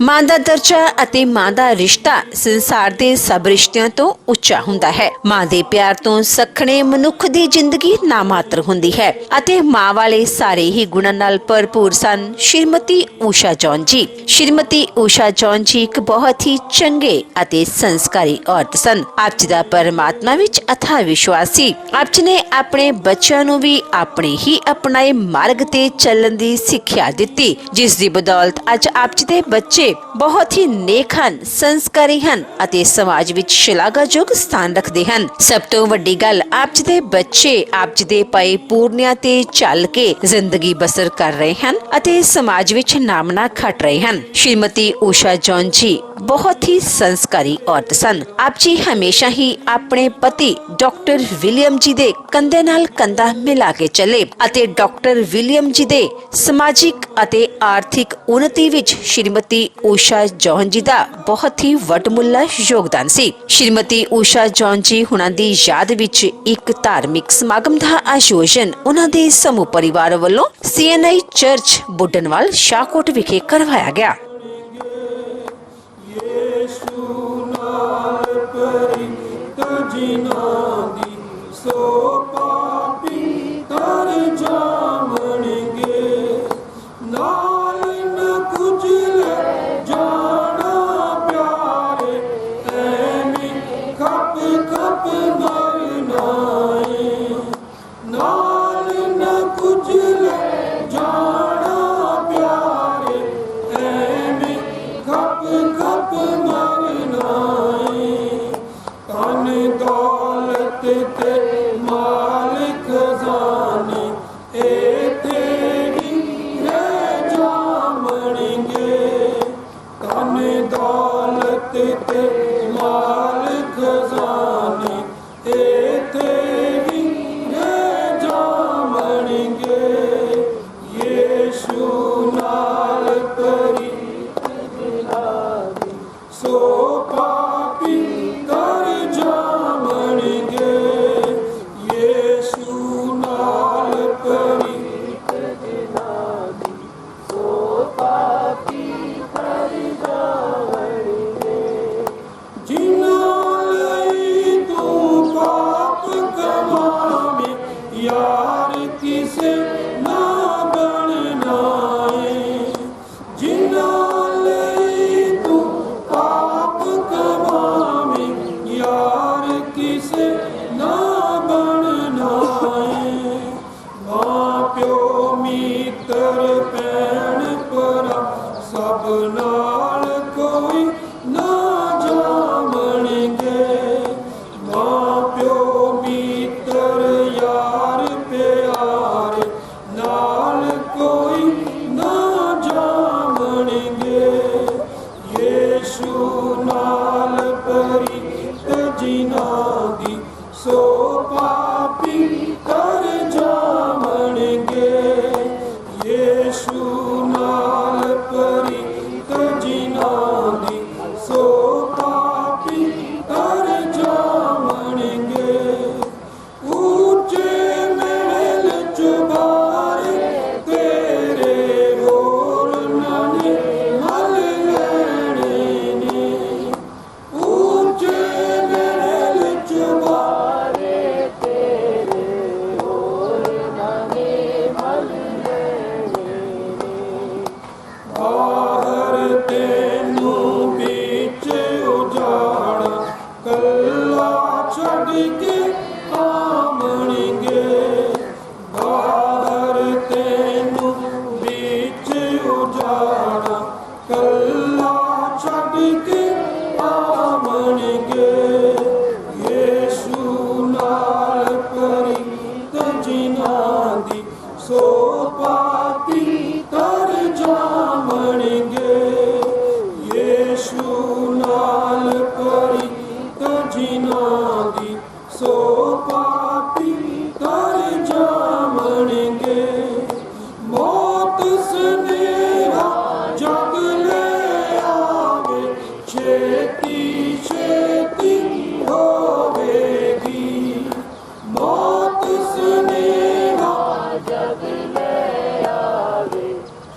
ਮਾਂ ਦਾ ਦਰਜਾ ਅਤੇ ਮਾਂ ਦਾ ਰਿਸ਼ਤਾ ਸੰਸਾਰ ਦੇ ਸਭ ਰਿਸ਼ਤਿਆਂ ਤੋਂ ਉੱਚਾ ਹੁੰਦਾ ਹੈ। ਮਾਂ ਦੇ ਪਿਆਰ ਤੋਂ ਸਖਣੇ ਮਨੁੱਖ ਦੀ ਜ਼ਿੰਦਗੀ ਨਾਮਾਤਰ ਹੁੰਦੀ ਹੈ ਅਤੇ ਮਾਂ ਵਾਲੇ ਸਾਰੇ ਹੀ ਗੁਣਾਂ ਨਾਲ ਭਰਪੂਰ ਸਨ। ਸ਼੍ਰੀਮਤੀ ਊਸ਼ਾ ਜੌਨ ਜੀ। ਸ਼੍ਰੀਮਤੀ ਊਸ਼ਾ ਜੌਨ ਜੀ ਇੱਕ ਬਹੁਤ ਹੀ ਚੰਗੇ ਅਤੇ ਸੰਸਕਾਰੀ ਔਰਤ ਸਨ। ਆਪ ਜੀ ਦਾ ਪਰਮਾਤਮਾ ਵਿੱਚ ਅਥਾਹ ਵਿਸ਼ਵਾਸ ਸੀ। ਆਪ ਜੀ ਨੇ ਆਪਣੇ ਬੱਚਿਆਂ ਨੂੰ ਵੀ ਆਪਣੇ ਹੀ ਅਪਣਾਏ ਮਾਰਗ ਤੇ ਚੱਲਣ ਦੀ ਸਿੱਖਿਆ ਦਿੱਤੀ, ਜਿਸ ਦੀ ਬਦੌਲਤ ਅੱਜ ਆਪ ਜੀ ਦੇ ਬੱਚੇ ਬਹੁਤ ਹੀ ਨੇਕ ਹਨ, ਸੰਸਕਾਰੀ ਹਨ ਅਤੇ ਸਮਾਜ ਵਿੱਚ ਸ਼ਲਾਘਾਯੋਗ ਸਥਾਨ ਰੱਖਦੇ ਹਨ। ਸਭ ਤੋਂ ਵੱਡੀ ਗੱਲ, ਆਪ ਜੀ ਦੇ ਬੱਚੇ ਆਪ ਜੀ ਦੇ ਪਏ ਪੂਰਨਿਆਂ ਤੇ ਚੱਲ ਕੇ ਜ਼ਿੰਦਗੀ ਬਸਰ ਕਰ ਰਹੇ ਹਨ ਅਤੇ ਸਮਾਜ ਵਿੱਚ ਨਾਮਣਾ ਖੱਟ ਰਹੇ ਹਨ। ਸ਼੍ਰੀਮਤੀ ਊਸ਼ਾ ਜੌਨ ਜੀ ਬਹੁਤ ਹੀ ਸੰਸਕਾਰੀ ਔਰਤ ਸਨ। ਆਪ ਜੀ ਹਮੇਸ਼ਾ ਹੀ ਆਪਣੇ ਪਤੀ ਡਾਕਟਰ ਵਿਲੀਅਮ ਜੀ ਦੇ ਕੰਧੇ ਨਾਲ ਕੰਧਾ ਮਿਲਾ ਕੇ ਚੱਲੇ ਅਤੇ ਡਾਕਟਰ ਵਿਲੀਅਮ ਜੀ ਦੇ ਸਮਾਜਿਕ ਅਤੇ ਆਰਥਿਕ ਉન્નਤੀ ਵਿੱਚ ਸ਼੍ਰੀਮਤੀ ਊਸ਼ਾ ਜੌਨ ਜੀ ਦਾ ਬਹੁਤ ਹੀ ਵੱਡਮੁੱਲਾ ਯੋਗਦਾਨ ਸੀ। ਸ਼੍ਰੀਮਤੀ ਊਸ਼ਾ ਜੌਨ ਜੀ ਹੁਣਾਂ ਦੀ ਯਾਦ ਵਿੱਚ ਇੱਕ ਧਾਰਮਿਕ ਸਮਾਗਮ ਦਾ ਆਯੋਜਨ ਉਹਨਾਂ ਦੇ ਸਮੂਹ ਪਰਿਵਾਰ ਵੱਲੋਂ CNI ਚਰਚ ਬੁੱਢਨਵਾਲ ਸ਼ਾਹਕੋਟ ਵਿਖੇ ਕਰਵਾਇਆ ਗਿਆ।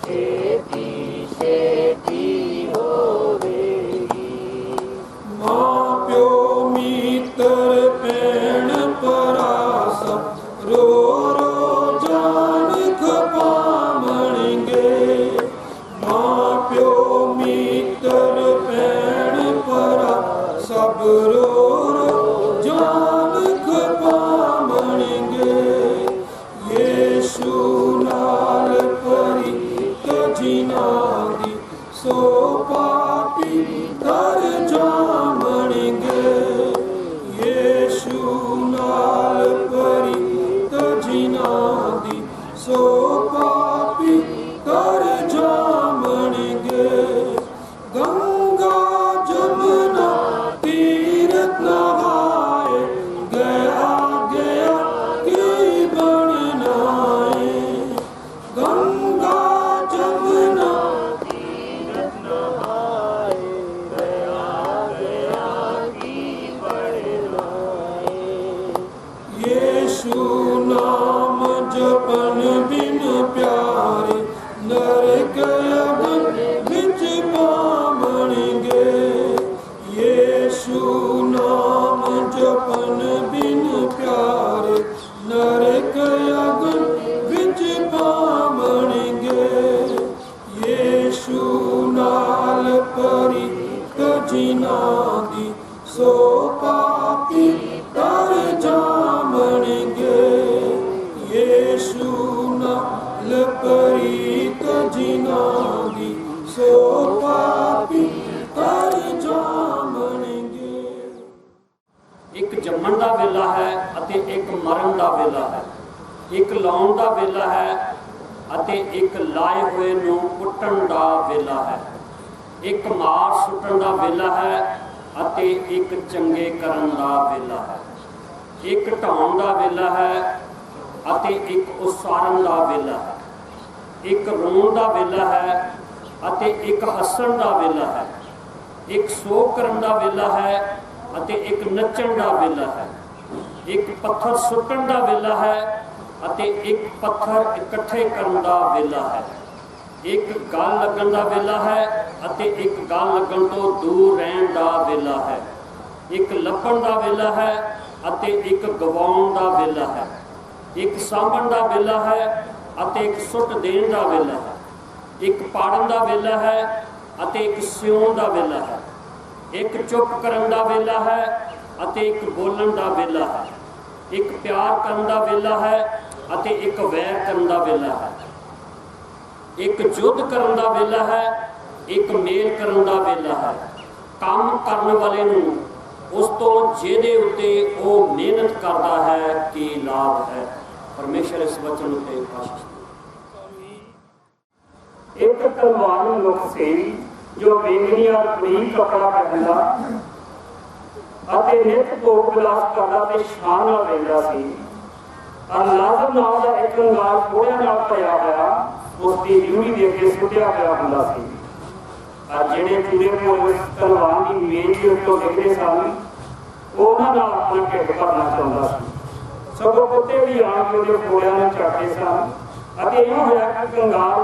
ਛੇਤੀ ਛੇਤੀ ਹੋ नाम जपन बिन प्यारे नरक अगन बिच पावणगे। यीशु नाम जपन बिन प्यारे नरक अगन बिच पावणगे। यीशु नाल परी जिना दी सो पापी तर जामणगे। यीशु नाल परीत जिना दी सो पापी तर जामणगे। एक जम्मण दा वेला है अते एक मरण दा वेला है, एक लाउण दा वेला है अते एक लाए हुए नूं पुੱਟਣ दा वेला है, एक मार सुੱਟਣ दा वेला है अते एक चंगे करन दा वेला है, एक ढाउण दा वेला है अते एक उसारन दा वेला है, एक रोण दा वेला है अते एक हसण दा वेला है, एक सोग करन दा वेला है अते एक नचण दा वेला है, एक पत्थर सुੱਟਣ दा वेला है अते एक पत्थर इकट्ठे करन दा वेला है, एक गल लगन दा वेला है अते एक गल लगन तो दूर रहन दा वेला है, एक लभण दा वेला है अते एक गवाउण दा वेला है, एक सांभण दा वेला है अते एक सुੱਟ देण दा वेला है, एक पाड़न दा वेला है अते एक सिउण दा वेला है, एक चुप करन दा वेला है अते एक बोलण दा वेला है, एक प्यार करन दा वेला है अते एक वैर करन दा वेला है, एक युद्ध करन दा वेला है एक मेल करन दा वेला है। काम करन वाले नूं उस तो जिहदे उत्ते वो मेहनत करदा है की लाभ है। परमेश्वर इस वचन उत्ते आशीष दे। एक तलवार मनुख से जो बेंगनी और बरीक कपड़ा पहनदा अते नित भोग विलास करदा ते शान नाल रहंदा सी। लाजर नाम दा एक कंगाल कोड़ियां नाल भरिया होया उसकी जूड़ी दे अगे सुटिया गया हुंदा सी। ਜਿਹੜੇ ਪੂਰੇ ਕੋਲ ਤਲਵਾਰ ਦੀ ਮੇਜ਼ ਦੇ ਉੱਤੋਂ ਡਿੱਗਦੇ ਸਨ ਉਹਨਾਂ ਨਾਲ ਆਪਣਾ ਢਿੱਡ ਭਰਨਾ ਚਾਹੁੰਦਾ ਸੀ। ਸਗੋਂ ਕੁੱਤੇ ਵੀ ਆਣ ਕੇ ਉਹਦੇ ਕੋਲਿਆਂ ਨੂੰ ਝਾੜੇ ਸਨ ਅਤੇ ਇਹ ਹੋਇਆ ਕਿ ਕੰਗਾਲ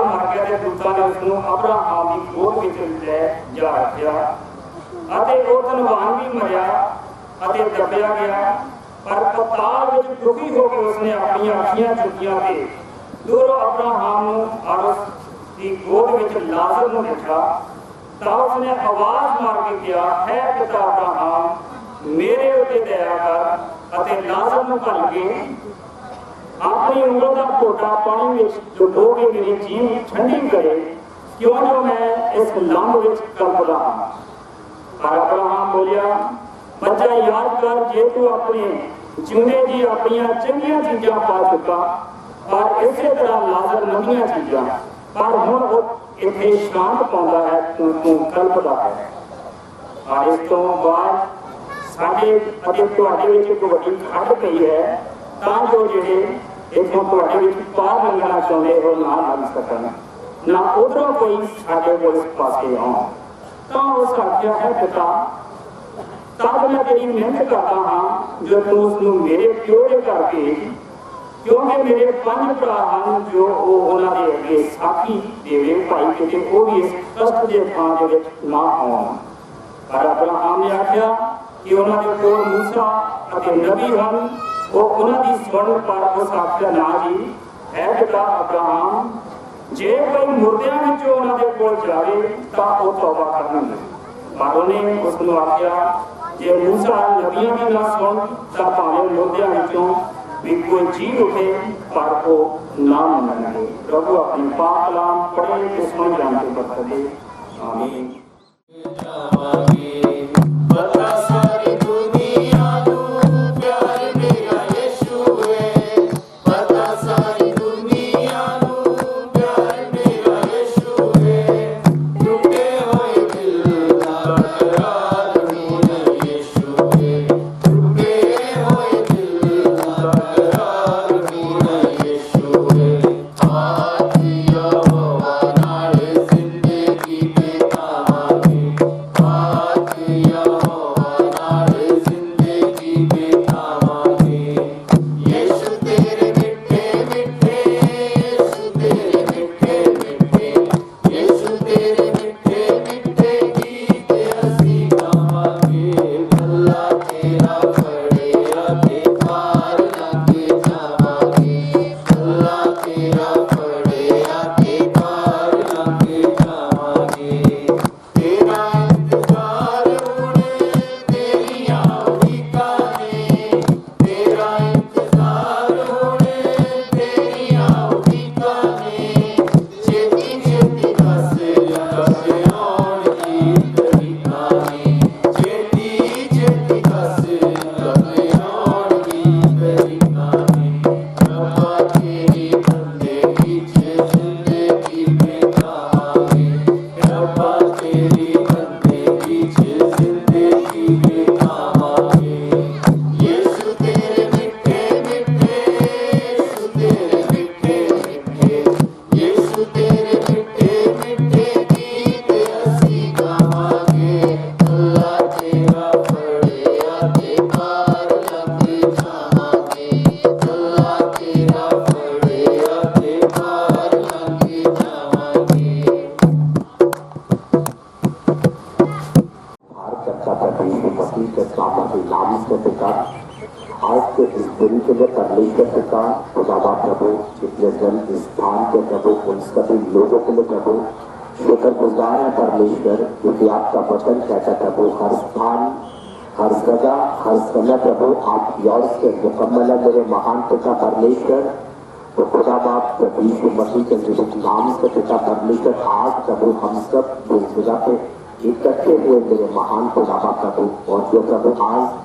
ਮਰ ਗਿਆ ਤੇ ਦੂਤਾਂ ਨੇ ਉਸਨੂੰ ਅਬਰਾਹਾਮ ਦੀ ਗੋਦ ਵਿੱਚ ਲੈ ਜਾ ਰੱਖਿਆ ਅਤੇ ਉਹ ਧਨਵਾਨ ਵੀ ਮਰਿਆ ਅਤੇ ਦੱਬਿਆ ਗਿਆ। ਪਰ ਪਤਾਲ ਵਿੱਚ ਦੁਖੀ ਹੋ ਕੇ ਉਸਨੇ ਆਪਣੀਆਂ ਅੱਖੀਆਂ ਚੁੱਕੀਆਂ ਤੇ ਦੂਰੋਂ ਅਬਰਾਹਾਮ ਨੂੰ ਅਰਸ की गोद में लाजर को देखा तो उसने आवाज मार के किया है पिता अब्राहम मेरे उत्ते दया कर अते लाजर को घल के अपनी उंगल का घोटा पानी में डुबो के मेरी जीव ठंडी करे क्यों जो मैं इस लंब में कल्प रहा। पर अब्राहम बोलिया बच्चा याद कर जे तू अपने जिंदे जी अपन चंगिया चीजा पा चुका पर इस तरह लाजर नवीं चीजा पर हुण वो इत्थे शांत पाउंदा है तू कल्पदा है। और इस तो बाद साडे अते तुहाडे विच इक वड्डी खड़ पई है तां जो जिहड़े इत्थों तुहाडे विच पार लंघना चाहुंदे हो ना लंघ सकन ना उधरों कोई साडे कोल इस पासे आउण। तां उस आख्या है पिता तब मैं तेरी मेहनत करता हाँ जो तू उसनूं मेरे प्यो दे घर भेज क्योंकि मेरे 5 भरा हैं जो उन्होंने अगे साथी देवे भाई क्योंकि वो भी इस कष्ट के थां दे विच ना आउण। पर अब्राहम ने आख्या कि उन्होंने कोल मूसा अते नबी हन वो उन्होंने सुन पर उस आख्या ना जी है पिता अब्राहम जे कोई मुर्दियां विचों उन्होंने कोल जावे तां वो तौबा करनगे। पर उन्हें उसनूं आख्या जे मूसा नबियां दी ना सुन तां भावें मुर्दियां विचों भी कोई जीव उठे पर वो ना मनने। प्रभु अपनी पाक कलाम पढ़े तो सुन जानते बरकत दे। आमीन। जिंदगी में नाम से पिता, आज के इस दिन के लिए परमेश्वर पिता, खुदावा प्रभु, जितने जन इस स्थान के प्रभु, उन सभी लोगों के लिए प्रभु शुक्रगुजार है परमेश्वर, क्योंकि आपका वचन कहता प्रभु हर स्थान, हर जगह, हर समय प्रभु आप और से मुकम्मल है मेरे महान पिता परमेश्वर। तो खुदा बाप प्रभु यीशु मसीह के जीवित नाम से पिता परमेश्वर, आज प्रभु हम सब इस जगह पे इकट्ठे हुए मेरे महान खुदाबा प्रभु, और जो प्रभु आज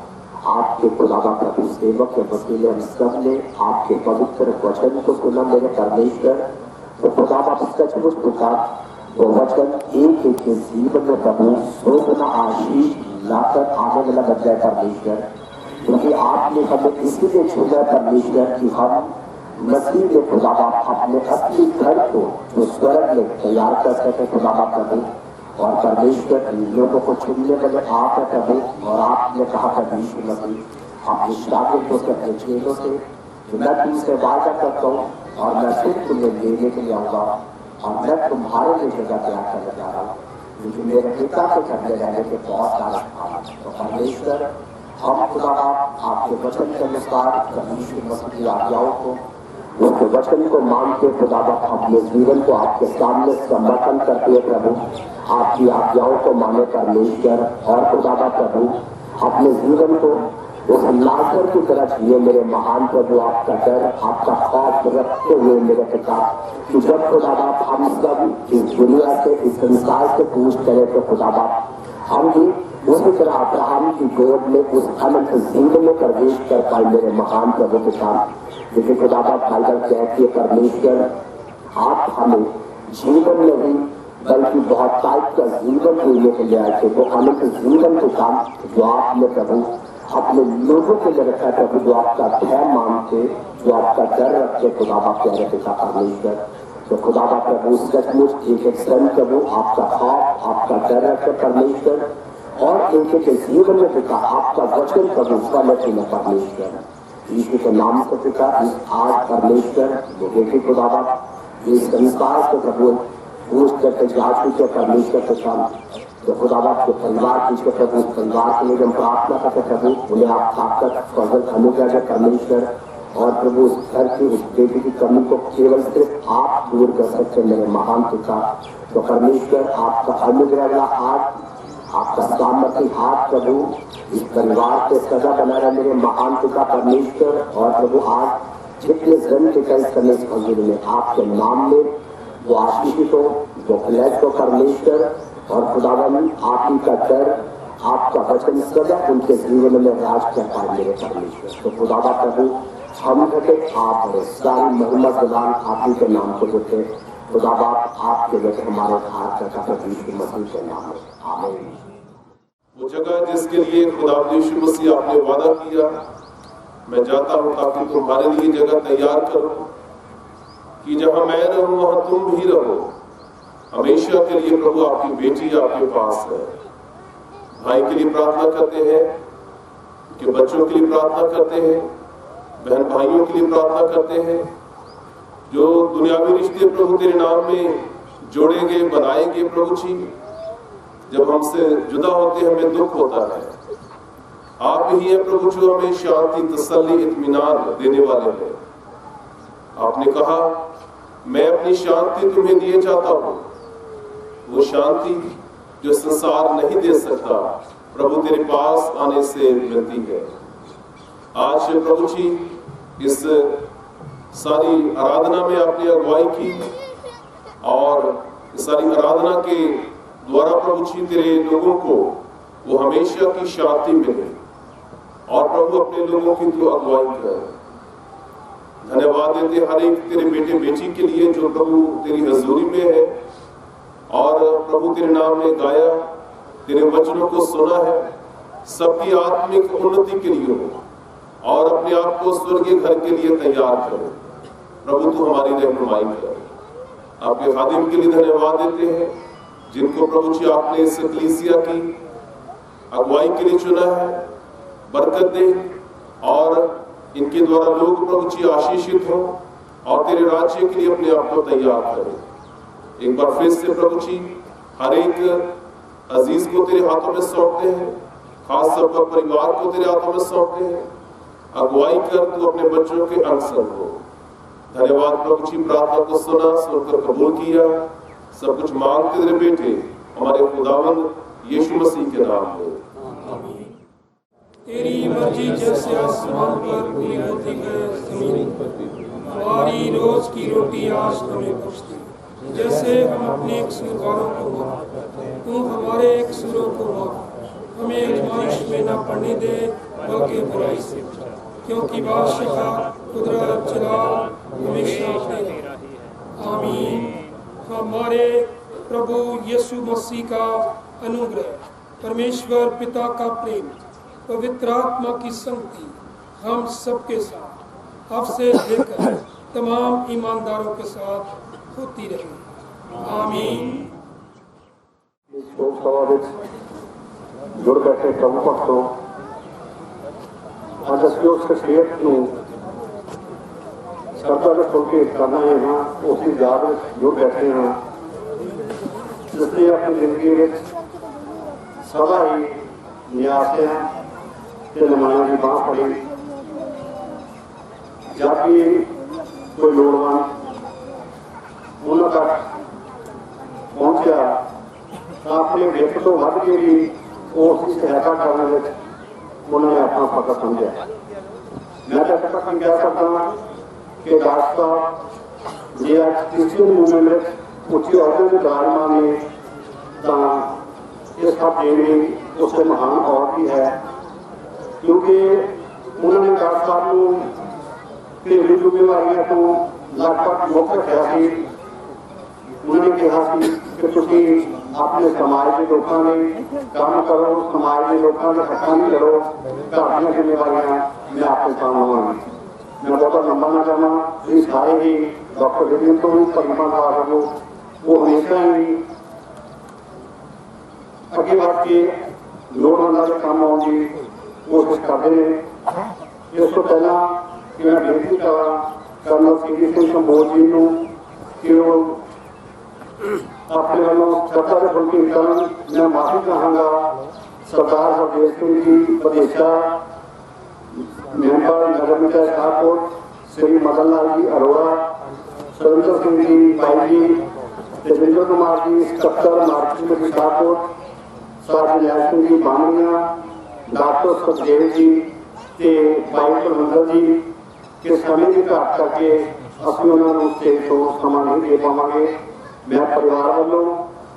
आपके खुदाबा प्रभु सेवक के वसीले हम सब ने आपके पवित्र वचन को सुना मेरे परमेश्वर। तो खुदाबा सचमुच पिता वो वचन एक एक के जीवन में प्रभु रोजना आशीष लाकर आने वाला बन जाए परमेश्वर, क्योंकि आपने हमें इसलिए चुना परमेश्वर कि हम मसीह में खुदाबा अपने असली घर को जो स्वर्ग में तैयार कर सके खुदाबा प्रभु। और परमेश्वर लोगों को चुनने वाले आप है प्रभु, और आपने कहा परमेश्वर मसीह अपने शागिर्दों से अपने चेलों से मैं तुमसे वादा करता हूँ और मैं फिर तुम्हें लेने के लिए आऊंगा और मैं तुम्हारे लिए जगह तैयार करने जा रहा हूँ, क्योंकि मेरे पिता के घर में रहने के बहुत सारे स्थान। तो परमेश्वर हम खुदाबा आपके वचन के अनुसार परमेश्वर मसीह की आज्ञाओं को, उसके वचन को मानते खुदाबा अपने जीवन को आपके सामने समर्पण करते हैं प्रभु, आपकी आज्ञाओं को माने परमेश्वर। और खुदाबा प्रभु अपने जीवन को उस लाजर की तरह जिए मेरे महान प्रभु, आपका डर, आपका खौफ रखते हुए मेरे पिता, कि जब खुदाबा हम सब इस दुनिया से, इस संसार से पूछ करें तो खुदाबा हम भी उसी तरह अब्राहम की गोद में उस अनंत जीवन में प्रवेश कर पाए मेरे महान प्रभु के साथ। लेकिन खुदाबा बाइबल कहती है परमेश्वर आप हमें जीवन में ही बल्कि बहुत टाइप का जीवन जीने के लिए आए थे, वो अनंत जीवन के काम जो आपने प्रभु अपने लोगों के लिए रखा प्रभु, जो आपका भय मानते, जो आपका डर रखते खुदाबा प्यारे पिता परमेश्वर। तो खुदाबा प्रभु सचमुच एक एक सन प्रभु आपका खौफ, आपका डर रखते परमेश्वर, और एक एक जीवन में पिता आपका वचन प्रभु फल परमेश्वर। यीशु के नाम से पिता आज परमेश्वर वो देखिए खुदाबा इस संसार से प्रभु पूछ करके जाति के परमेश्वर के साथ, तो खुदाबा के परिवार के प्रभु, परिवार के लिए हम प्रार्थना करते प्रभु, उन्हें आप ताकत फजल अनुग्रह दे परमेश्वर। और प्रभु उस घर की, उस बेटी की कमी को केवल सिर्फ आप दूर कर सकते मेरे महान पिता। तो परमेश्वर आपका अनुग्रह आज, आपका सामर्थ्य हाथ प्रभु इस परिवार के सजा बना रहे मेरे महान पिता परमेश्वर। और प्रभु आज जितने जन के कई समय इस मंदिर में आपके नाम में वो आशीषित हो, वो ब्लेस हो परमेश्वर। और खुदावन आप ही का डर, आपका वचन सदा उनके जीवन में राज कर पाए मेरे परमेश्वर। तो खुदावा प्रभु हम कहते आप बड़े सारी महिमा प्रदान आप ही के नाम को देते खुदावा, आपके वचन हमारे हाथ का प्रभु मसीह के नाम में आमीन। वो जगह जिसके लिए खुदा यीशु मसीह आपने वादा किया, मैं जाता हूँ ताकि तुम्हारे लिए जगह तैयार करूं, कि जहां मैं रहूं वहां तुम भी रहो। हमेशा के लिए प्रभु आपकी बेटी आपके पास है। भाई के लिए प्रार्थना करते हैं, कि बच्चों के लिए प्रार्थना करते हैं, बहन भाइयों के लिए प्रार्थना करते हैं, जो दुनियावी रिश्ते प्रभु तेरे नाम में जोड़ेंगे, बनाएंगे प्रभु जी। जब हमसे जुदा होते हमें दुख होता है, आप ही हैं प्रभु जो हमें शांति, तसल्ली, इत्मीनान देने वाले हैं। आपने कहा मैं अपनी शांति तुम्हें दिए जाता हूं, वो शांति जो संसार नहीं दे सकता प्रभु तेरे पास आने से मिलती है। आज प्रभु जी इस सारी आराधना में आपने अगुवाई की, और इस सारी आराधना के द्वारा प्रभु जी तेरे लोगों को वो हमेशा की शांति मिले, और प्रभु अपने लोगों की तो अगुवाई कर। धन्यवाद देते हर एक तेरे बेटे बेटी के लिए जो प्रभु तेरी हजूरी में है, और प्रभु तेरे नाम में गाया, तेरे वचनों को सुना है। सबकी आत्मिक उन्नति के लिए हो, और अपने आप को स्वर्गीय घर के लिए तैयार करो। प्रभु तू हमारी रहनुमाई कर। आपके खादिम के लिए धन्यवाद देते हैं, जिनको प्रभु जी आपने इस कलीसिया की अगुवाई के लिए चुना है। बरकत दे, और इनके द्वारा लोग प्रभु जी आशीषित हो, और तेरे राज्य के लिए अपने आप को तैयार करें। एक बार फिर से प्रभु जी हर एक अजीज को तेरे हाथों में सौंपते हैं, खास तौर पर परिवार को तेरे हाथों में सौंपते हैं। अगुवाई कर तू अपने बच्चों के अंग संग हो। धन्यवाद प्रभु, प्रार्थना को सुना, सुनकर कबूल किया। सब कुछ मांगते तेरे बेटे हमारे खुदावंद यीशु मसीह के नाम में। तेरी मर्जी जैसे आसमान पर पूरी होती है जमीन पर भी। हमारी रोज की रोटी आज हमें बख्श दे, जैसे हम अपने कसूरवारों को माफ करते हैं, तू हमारे कसूरों को माफ, हमें आजमाइश में न पड़ने दे बल्कि बुराई से बचा, क्योंकि बादशाह, कुदरत, जलाल हमेशा तेरा ही है। आमीन। हमारे प्रभु यीशु मसीह का अनुग्रह, परमेश्वर पिता का प्रेम, पवित्र आत्मा की संगति हम सबके साथ अब से लेकर तमाम ईमानदारों के साथ होती रहे। आमीन। इस शोक सभा विच जुड़ बैठे प्रभु भक्तों, अज असीं उस शख्सियत नूं शब्दां दे फुलके करना है हाँ, उसकी याद में जुड़ बैठे हैं जिसने अपनी जिंदगी में सदा ही नियासियां ते नमाज़ां की बांह फड़ी। जब भी कोई लोड़वंद उन्होंने तक पहुंचा तो अपने व्यक्ति तो वध के भी उसकी सहायता करने में उन्होंने अपना फर्ज समझा। मैं तो तक नहीं कह सकता कि डॉक्टर साहब जे अज क्रिश्चियन मूवमेंट उच्ची अहदे में विराजमान ने तो ये सब देवी उससे महान और भी है, क्योंकि उन्होंने डॉक्टर साहब को घरेलू जिम्मेवारियों को लगभग मुक्त रखा। उन्होंने कहा कि तुम अपने समाज के लोगों ने काम करो, समाज के लोगों के हकों नहीं करो, घर दी जिम्मेवारियां मैं आपके सामने लवांगी। मैं बहुत लंबा ना चाहना, ये सारे ही डॉक्टर विलियम तो भी परिमा साहब हो, वो हमेशा ही अगे बढ़ के लोड़वंदां दे काम आउण दी कोशिश करते हैं। इस तो पहला कि मैं बेनती करा कर्नल सीवी सिंह कंबोज जी नूं कि वो अपने वालों सत्ता के फुलके निकालन। मैं माफी चाहांगा सरदार हरदेव सिंह जी बदेशा, मेंबर नगर निकाय शाहकोट, श्री मदन लाल जी अरोड़ा, सुरेंद्र सिंह जी भाई जी, तेजेंद्र कुमार जी सकत्तर मार्केट कमेटी शाहकोट, साथ जय सिंह जी बानिया, डॉक्टर सुखदेव जी ते भाई कुलविंदर जी के समय की घाट करके असं उन्होंने स्टेज तो समा नहीं दे पावे। मैं परिवार वालों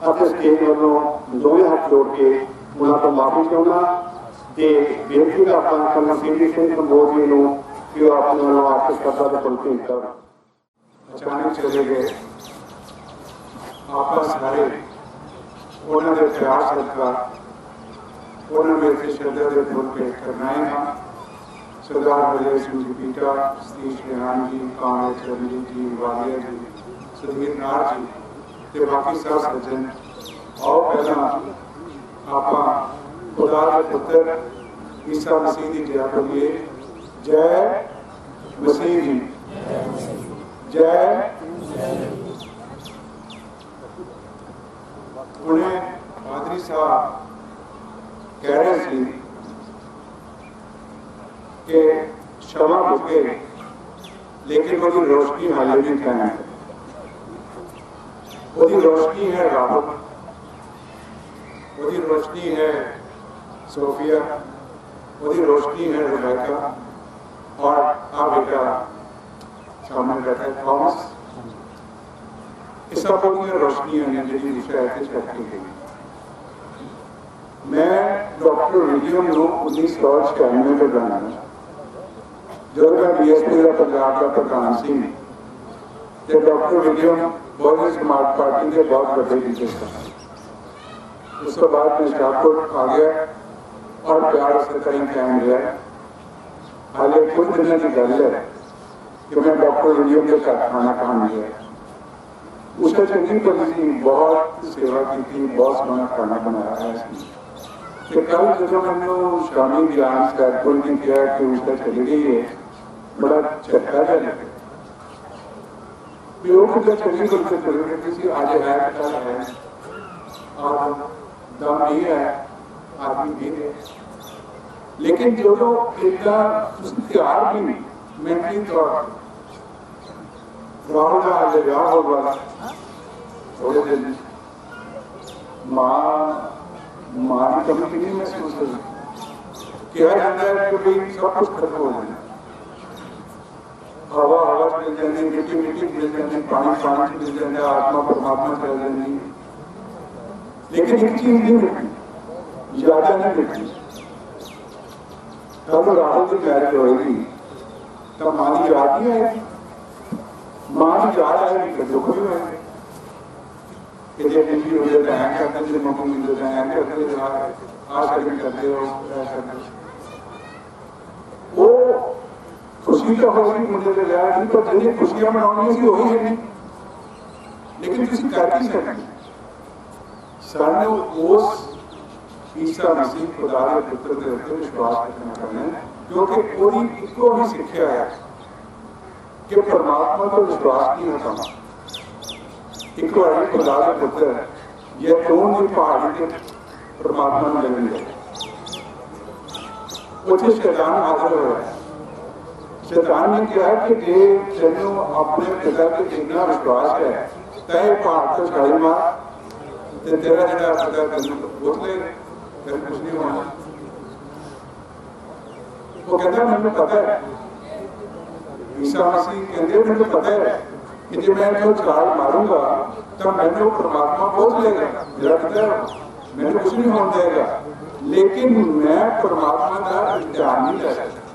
और स्टेज वालों दोवें हाथ जोड़ के उन्होंने तो माफी चाहना ते बेनती करता कर्नल सीवी सिंह कंबोज जी को कि वो अपने वालों आके श्रद्धा के फुलके कर। अचानक चले गए, आपस सारे उन्होंने प्रयास रखा, उन्होंने श्रद्धा के फुलके करनाए हैं। सरदार हरदेव सिंह जी पीटा, सतीश रेहान जी, कांग्रेस रंजीत जी, वालिया जी, सुधीर नार जी ते बाकी सब सज्जन। आओ पहला आप खुदा के पुत्र ईसा मसीह की जय बोलिए। जय मसीह जी, जय। उन्हें पादरी साहब कह रहे थे कि क्षमा बुके लेकिन वो रोशनी हाले नहीं कहना है। वो रोशनी है राहुल, वो रोशनी है सोफिया, वो रोशनी है रिबेका और आप बेटा सामने बैठा है थॉमस। इस सब रोशनी है जी रिश्ते करती गई। मैं डॉक्टर विलियम को 1996 में बनाया जो मैं बीएसपी का पंजाब का प्रधान सी। Doctor William Bahujan Samaj party के बहुत बड़े लीडर थे। उसके बाद मैं शाहकोट आ गया और प्यार से कहीं कायम रहा। हाले कुछ दिनों की गल है कि मैं डॉक्टर विलियम के साथ खाना खाने गया। उसने चंगी पड़ी बहुत सेवा की थी, बहुत सोना खाना बनाया है। कि कल जो मैंने शामी बयान सैदपुर ने किया कि उसका चली गई है, बड़ा झटका लगा। चंगी बल से चल रही थी, आज है कल है और दम नहीं है, आदमी भी है। लेकिन जो इतना तैयार भी नहीं मेंटली तौर राहुल का आज विवाह होगा थोड़े दिन माँ की कमी की नहीं महसूस होगी क्या जाता है कि भाई सब कुछ खत्म हो जाए हवा मिल जानी मिट्टी मिल जानी पानी मिल जाना आत्मा परमात्मा चल जानी लेकिन एक चीज नहीं मिलती ज्यादा नहीं मिलती तब राहुल की मैरिज होगी तब माँ की याद नहीं आएगी माँ की याद आएगी तो दुख भी होगा कि जब बिजली हो जाता है करते से मौका मिल जाता है करते आज करते हो वो खुशी तो होगी मुझे तो याद नहीं पर जिन्हें खुशियां मनानी सी वही है नहीं लेकिन किसी कर नहीं सकती सामने उस ईसा मसीह खुदा के पुत्र के उत्ते विश्वास करना क्योंकि पूरी इको ही सिक्ख्या है कि परमात्मा को विश्वास नहीं होता एक बार खुदा के पुत्र ये दोनों ही पहाड़ी के परमात्मा में लगेंगे उसे शैतान हाजिर हो रहा है शैतान ने कहा कि जे तेनों अपने पिता के इतना विश्वास है तय पहाड़ को छाई मार तेरा जरा पिता बोले फिर कुछ नहीं होना वो कहता मैंने पता है ईसा मसीह कहते मुझे पता है कि जब मैं जो छाल मारूंगा तब मैंने वो परमात्मा पहुंच लेगा मेरा पिता मैंने कुछ नहीं होने देगा लेकिन मैं परमात्मा का ध्यान नहीं ले सकता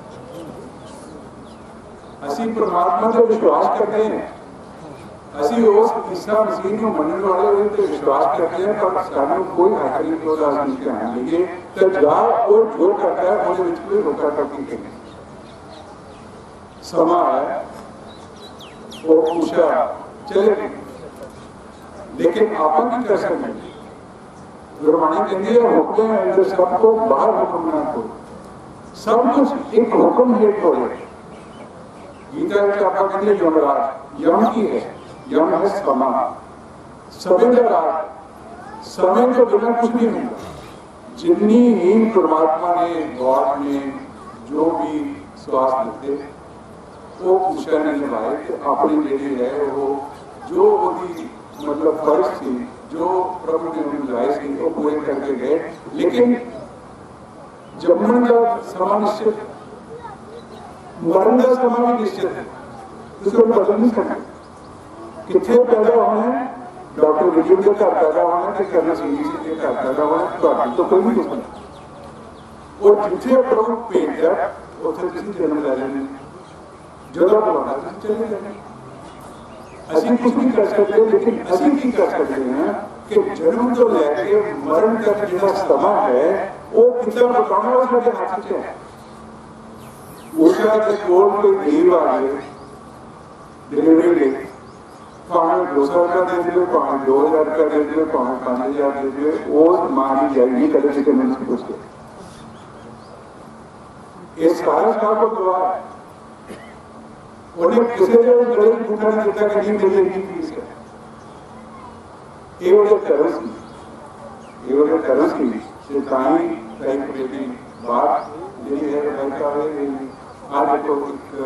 ਅਸੀਂ परमात्मा से विश्वास करते हैं ਅਸੀਂ उस ईसा मसीह को मनने वाले पे विश्वास करते हैं पर सानू कोई हक नहीं तो राजनीति के ध्यान लिए तो जा और जो करता है मुझे विच कोई रोका टोकी नहीं समा है वो पूछा चले लेकिन आप नहीं कर सकते गुरबाणी कहती है हुक्म है सबको बाहर हुक्म ना करो सब कुछ एक हुक्म हेठ हो जाए गीता में आपका कहते हैं यमराज यम की है यम है समय का राज समय के बिना कुछ नहीं होगा जितनी ही परमात्मा ने गॉड ने जो भी स्वास्थ्य देते वो पूछा नहीं निभाए कि अपनी जेडी है वो जो उनकी मतलब फर्ज थी जो प्रभु ने उन्हें बुलाए थी वो पूरे करके गए लेकिन जमन का समा निश्चित मरण का समा भी निश्चित है उसको बदल नहीं सकते कितने पैदा होना है डॉक्टर विजय के घर पैदा होना है करना चाहिए के घर पैदा होना तो कोई नहीं पूछता और जिथे प्रभु भेजा उसे किसी जन्म ले लेने जो बुलाना चले जाने ਅਸੀਂ ਕੁਝ ਨਹੀਂ ਕਰ ਸਕਦੇ लेकिन ਅਸੀਂ ਕੀ ਕਰ ਸਕਦੇ हैं कि जन्म तो लेके मरण तक ਜਿਹੜਾ ਸਮਾਂ ਹੈ ਉਹ ਕਿੱਦਾਂ ਬਤਾਉਣਾ ਉਹ ਸਾਡੇ ਹੱਥ 'ਚ ਹੈ ਉਸਦਾ ਤੇ ਕੋਲ ਕੋਈ ਨੀਂਵ ਆ ਗਈ डिलीवरी ਲਈ ਭਾਵੇਂ 200 ਰੁਪਏ ਦੇ ਦਿਓ ਭਾਵੇਂ 2000 ਰੁਪਏ ਦੇ ਦਿਓ ਭਾਵੇਂ 5000 ਦੇ ਦਿਓ ਉਹ ਮਾਂ ਦੀ ਜਾਇਗੀ ਕਦੇ ਕਿਤੇ ਨਹੀਂ ਪੁੱਛਦੇ ਇਸ ਕਾਰਨ ਸਾਹਿਬ को गवाह उन्हें किसी ने गलत बूटा नहीं देता कि नहीं मिलेगी फीस है ये वो तरस की सिताई टाइप की बात यही है लड़का है आज देखो एक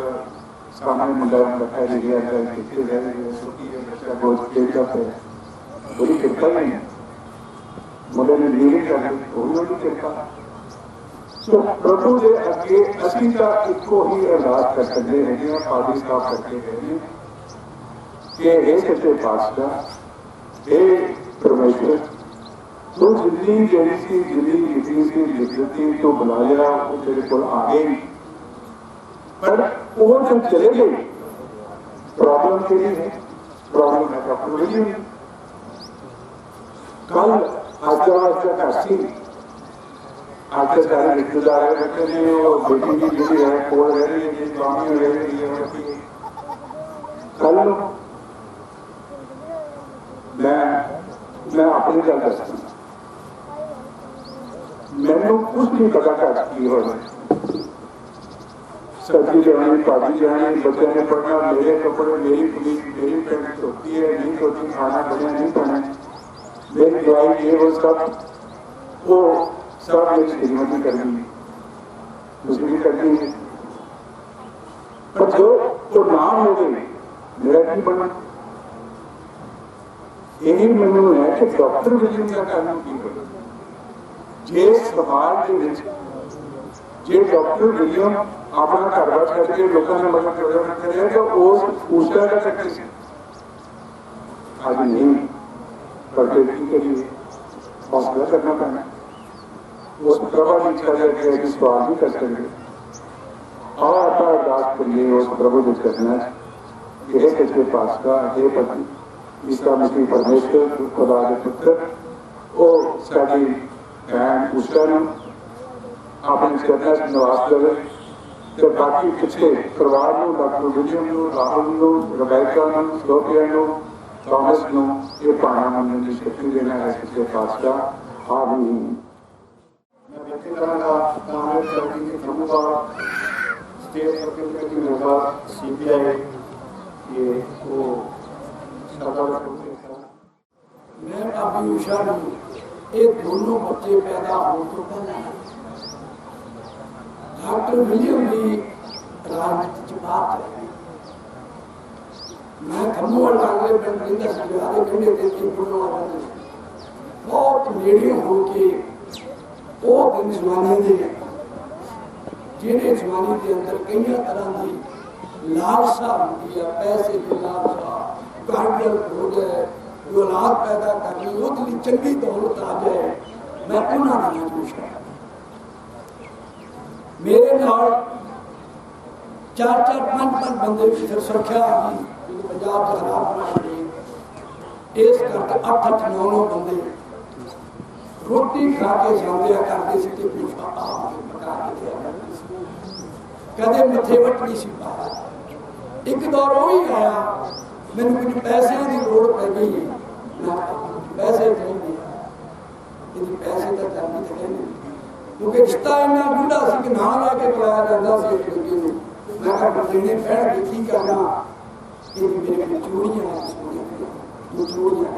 सामने मुंडा रखा है लिया है कितने है छोटी है बच्चा बहुत तेज है बड़ी कृपा नहीं है मुंडे ने लीव कर वो कृपा तो प्रभु के अगे ਅਸੀਂ ਤਾਂ ਇੱਕੋ ਹੀ ਅਰਦਾਸ ਕਰ ਸਕਦੇ ਹਾਂ ਪਾਦੀ ਸਾਹਿਬ ਕਰਦੇ हैं कि हे सच्चे पातशाह हे परमेश्वर तो जिंदगी ਜਿਹੜੀ ਸੀ जिंदगी जितनी सी लिखती तो बुलाया वो तेरे को आ गई पर वो जब चले गए प्रॉब्लम के लिए है प्रॉब्लम है डॉक्टर विलियम कल आज का सी आपके सारे रिश्तेदार है बच्चे ने और बेटी की बेटी है कोल रह रही है स्वामी रह रही है कल मैं अपनी गल दस मैंने कुछ नहीं पता कर की हो सर्दी जानी पार्टी जानी बच्चे ने पढ़ना मेरे कपड़े मेरी पुलिस मेरी पेंट धोती है नहीं धोती खाना बढ़िया नहीं खाना मेरी दवाई ये वो सब वो सब मेरी श्रीमती कर दी ਤੁਸੀਂ ਵੀ ਕਰਨੀ ਹੈ। पर जो वो नाम हो गई मेरा की बनना यही मैनू है कि डॉक्टर विलियम का काम की बना जे समाज के विच जे डॉक्टर विलियम अपना घर-बार छड्ड के लोगों ने मदद करेगा तो उस ऊर्जा का करके आज नहीं करते के लिए हौसला करना पैना उस प्रभा की इच्छा है कि सवाल भी कर सकेंगे और अपना अरदास करिए उस प्रभु ने करना कि हे सच्चे पातशाह हे पति इसका मुझे परमेश्वर खुदा के पुत्र वो साड़ी भैन उषा अपने चरणों से निवास करे तो बाकी पिछले परिवार में डॉक्टर विलियम राहुल रबैका स्लोपिया थॉमस ये पाना मनने की शक्ति देना है सच्चे पातशाह आमीन। मैं व्यक्ति करूँगा कांग्रेस पार्टी के प्रमुख state working committee member CPI ये वो मैं काफी होशियार हूँ। ये दोनों बच्चे पैदा हो तो पहले डॉक्टर विलियम की राजनीति की बात है। मैं खम्बू वाले आगे पिंड सजारे पिंडे देखी पुण्य वाले बहुत नेड़े हो के वो दिन जवानी दे जिन्हें जवानी के अंदर कई तरह की लालसा होती है, पैसे की लालसा, गाड़ियां हो जाए, औलाद पैदा करनी, वो चंगी दौलत आ जाए, मैं उन्होंने नहीं पूछा। मेरे नाल 4-4 5-5 बंदे फिर सुरक्षा आ गई पंजाब का खराब बना इस करके 8-8-9 बंदे रोटी खा के जांदे करते सी ते पूछा आप पका के कदे मथे वट नहीं सी पाया। एक दौर वो ही आया मैंने कुछ पैसे की लोड़ पै गई पैसे नहीं पैसे का करनी तो है नहीं क्योंकि रिश्ता इन्ना गूढ़ा सी कि नाम लैके बुलाया जाता सी एक दूजे को। मैं कहा बंदे बहन के की करना कि मेरे को चूड़ियां चूड़ियां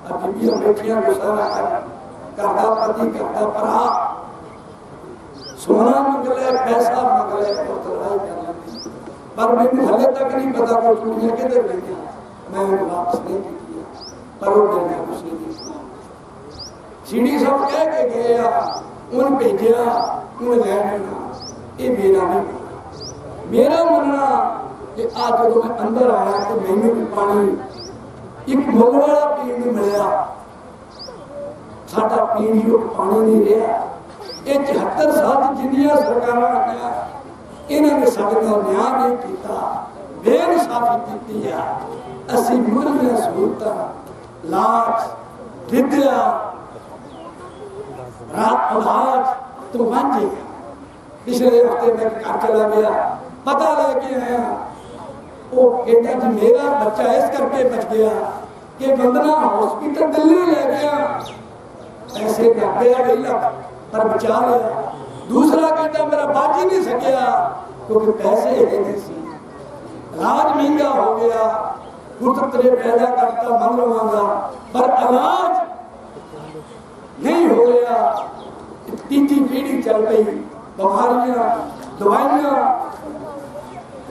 अब बीबियां बैठियां गुस्सा करता पति करता भरा सोना मंग ले पैसा मंग ले पर मैंने हले तक नहीं पता वो चूड़ियां किधर गई मैं उन्हें वापस नहीं की पर वो मैंने कुछ नहीं दिया। सीढ़ी सब कह के गए उन भेजा उन लैना ये मेरा नहीं मेरा मनना कि आज जो मैं अंदर आया तो मैंने भी पानी एक मुल वाला पीने मिलया साडा पीने योग पानी नहीं रहा। ये 74 साल जिन्नियां सरकारां आया इन्होंने साडे नाल न्याय नहीं किया बेइंसाफी की है। असीं मुल्लियां सहूलतां लाख विद्या रात औलाद तो वांझे। पिछले हफ्ते मैं घर चला गया पता लेके आया वो कहता जी मेरा बच्चा इस करके बच गया कि वंदना हॉस्पिटल दिल्ली ले गया पैसे गया पर बचा लिया। दूसरा कहता मेरा बच ही नहीं सकिया क्योंकि पैसे नहीं सी इलाज महंगा हो गया पुत्र पैदा करता मन लवांगा पर इलाज नहीं हो गया। तीसरी पीढ़ी चल गई बीमारियां दवाइयां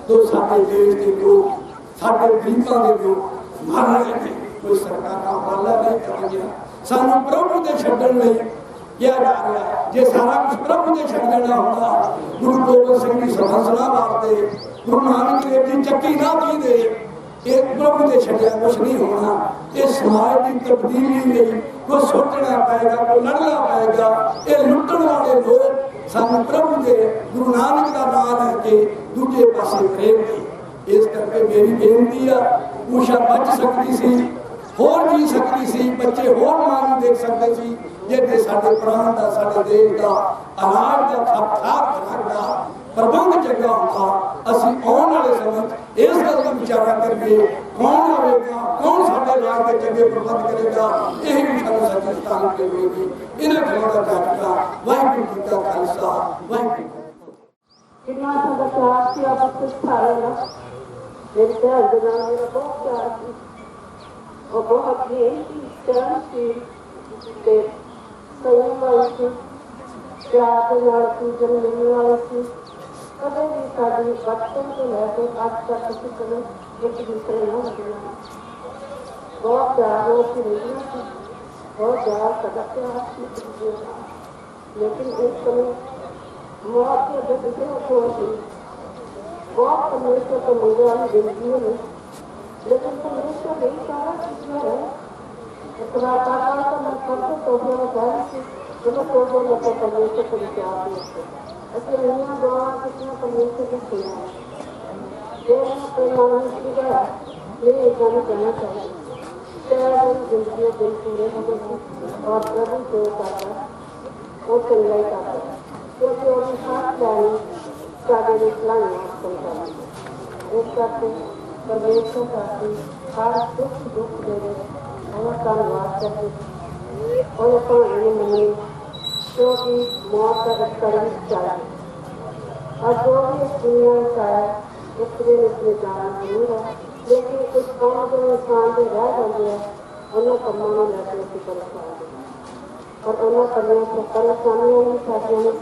तो साडे देश के लोग साडे गरीबां के लोग मर रहे हैं। कोई सरकार वाला नहीं कर गया सानू प्रभु दे छड्डण लई क्या जा रहा है। जे सारा कुछ प्रभु दे छड्ड देना होगा गुरु गोबिंद सिंह की सरहंसना वास्ते गुरु नानक देव की चक्की ना पी दे एक प्रभु दे छड्डिया कुछ नहीं होना। इस समाज की तब्दीली नहीं को सोचना पाएगा को लड़ना पाएगा। ये लुटण वाले लोग सानू प्रभु दे गुरु नानक का नाम लैके दूजे पासे प्रेम दे। इस करके मेरी बेनती है उषा बच सकती सी होर जी सकती सी बच्चे होर मां देख सकते सी जे साडे प्राण का साडे देश का अनाज का खपखार रखदा प्रबंध चंगा होता असीं आने वाले समय इस गल का विचारा करके कौन आएगा कौन साडे राज के चंगे प्रबंध करेगा यही विचार सच्चे स्थान के होगी। इन्हें खिलाड़ा जाएगा वाहिगुरू जी का खालसा वाहिगुरू कितना संगत राष्ट्रीय अवस्थित थारेगा मेरे प्यार देना मेरा बहुत प्यार थी और बहुत ही शरण थी के संयम प्यार के नाल पूजन मिलने वाली थी। कभी भी साड़ी बचपन से लेकर आज तक किसी को एक दूसरे न मिलना बहुत प्यार की रही थी, बहुत ज्यादा सदस्य थी। लेकिन एक समय मौत के दूसरे को बहुत परमेश्वर को मिलने वाली जिंदगी में, लेकिन परमेश्वर यही सारा चीज है। इतना पापा का मैं सबसे तोहफे में कहा कि जो तोहफे में तो परमेश्वर को विचार दिए ऐसे दुनिया द्वारा कितना परमेश्वर को सुना है। देव में प्रेमान की गया ये एक गाना कहना चाहिए। तेरा जिंदगी दिल पूरे हो गए और प्रभु को करता वो चंगाई करता क्योंकि वो साथ जाने सारे निकलाना चलता है। इस करके परमेश्वर करते हर दुख दुख दे रहे और धन्यवाद करते और पानी मनी क्योंकि मौत का कड़ी चाहिए और जो भी इस दुनिया में चाहे उसके लिए जाना जरूर है। लेकिन कुछ काम जो इंसान के रह जाते हैं उन्हें करना में रहते हैं परेशान और उन्हें करने से परेशानियों में साथियों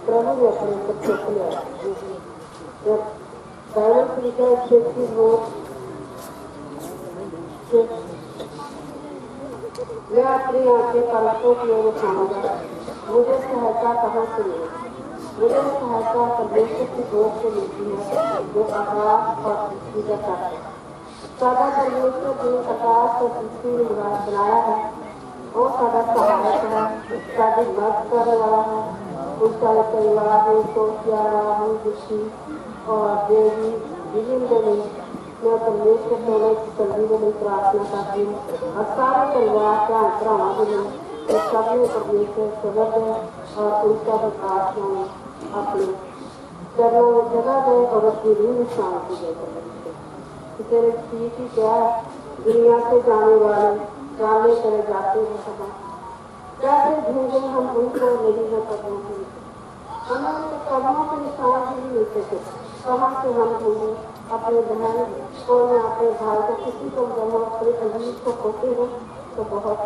प्रभु ने अपने बच्चों को लिया। जब बाइबल की लिखा है खेती हो मैं अपनी आंखें पलकों की ओर उठाऊंगा, मुझे सहायता कहाँ से मिलेगी? मुझे सहायता परमेश्वर की ओर से मिलती है जो आकाश और पृथ्वी का करता है। सादा परमेश्वर जो आकाश और पृथ्वी ने बनाया है वो सादा सहायक है, सादी मदद करने वाला है। उसका परिवार में सोचिया राहुल दुखी और देवी विभिन्न में मैं परमेश्वर दोनों की तस्वीरों में प्रार्थना करती हूँ और सारे परिवार का अंतराम में सभी परमेश्वर सबर है और उनका विकास में अपने चरणों में जगह दे और अपनी रूह में शांति दे। तेरे ठीक ही क्या दुनिया से जाने वाले जाने चले जाते हैं सदा कैसे ढूंढे हम उनको नहीं है कदमों के हमारे कदमों के निशान भी नहीं मिलते थे। कहाँ से हम ढूंढे अपने बहन को या अपने भाई को किसी को जब हम अपने अजीज को खोते हैं तो बहुत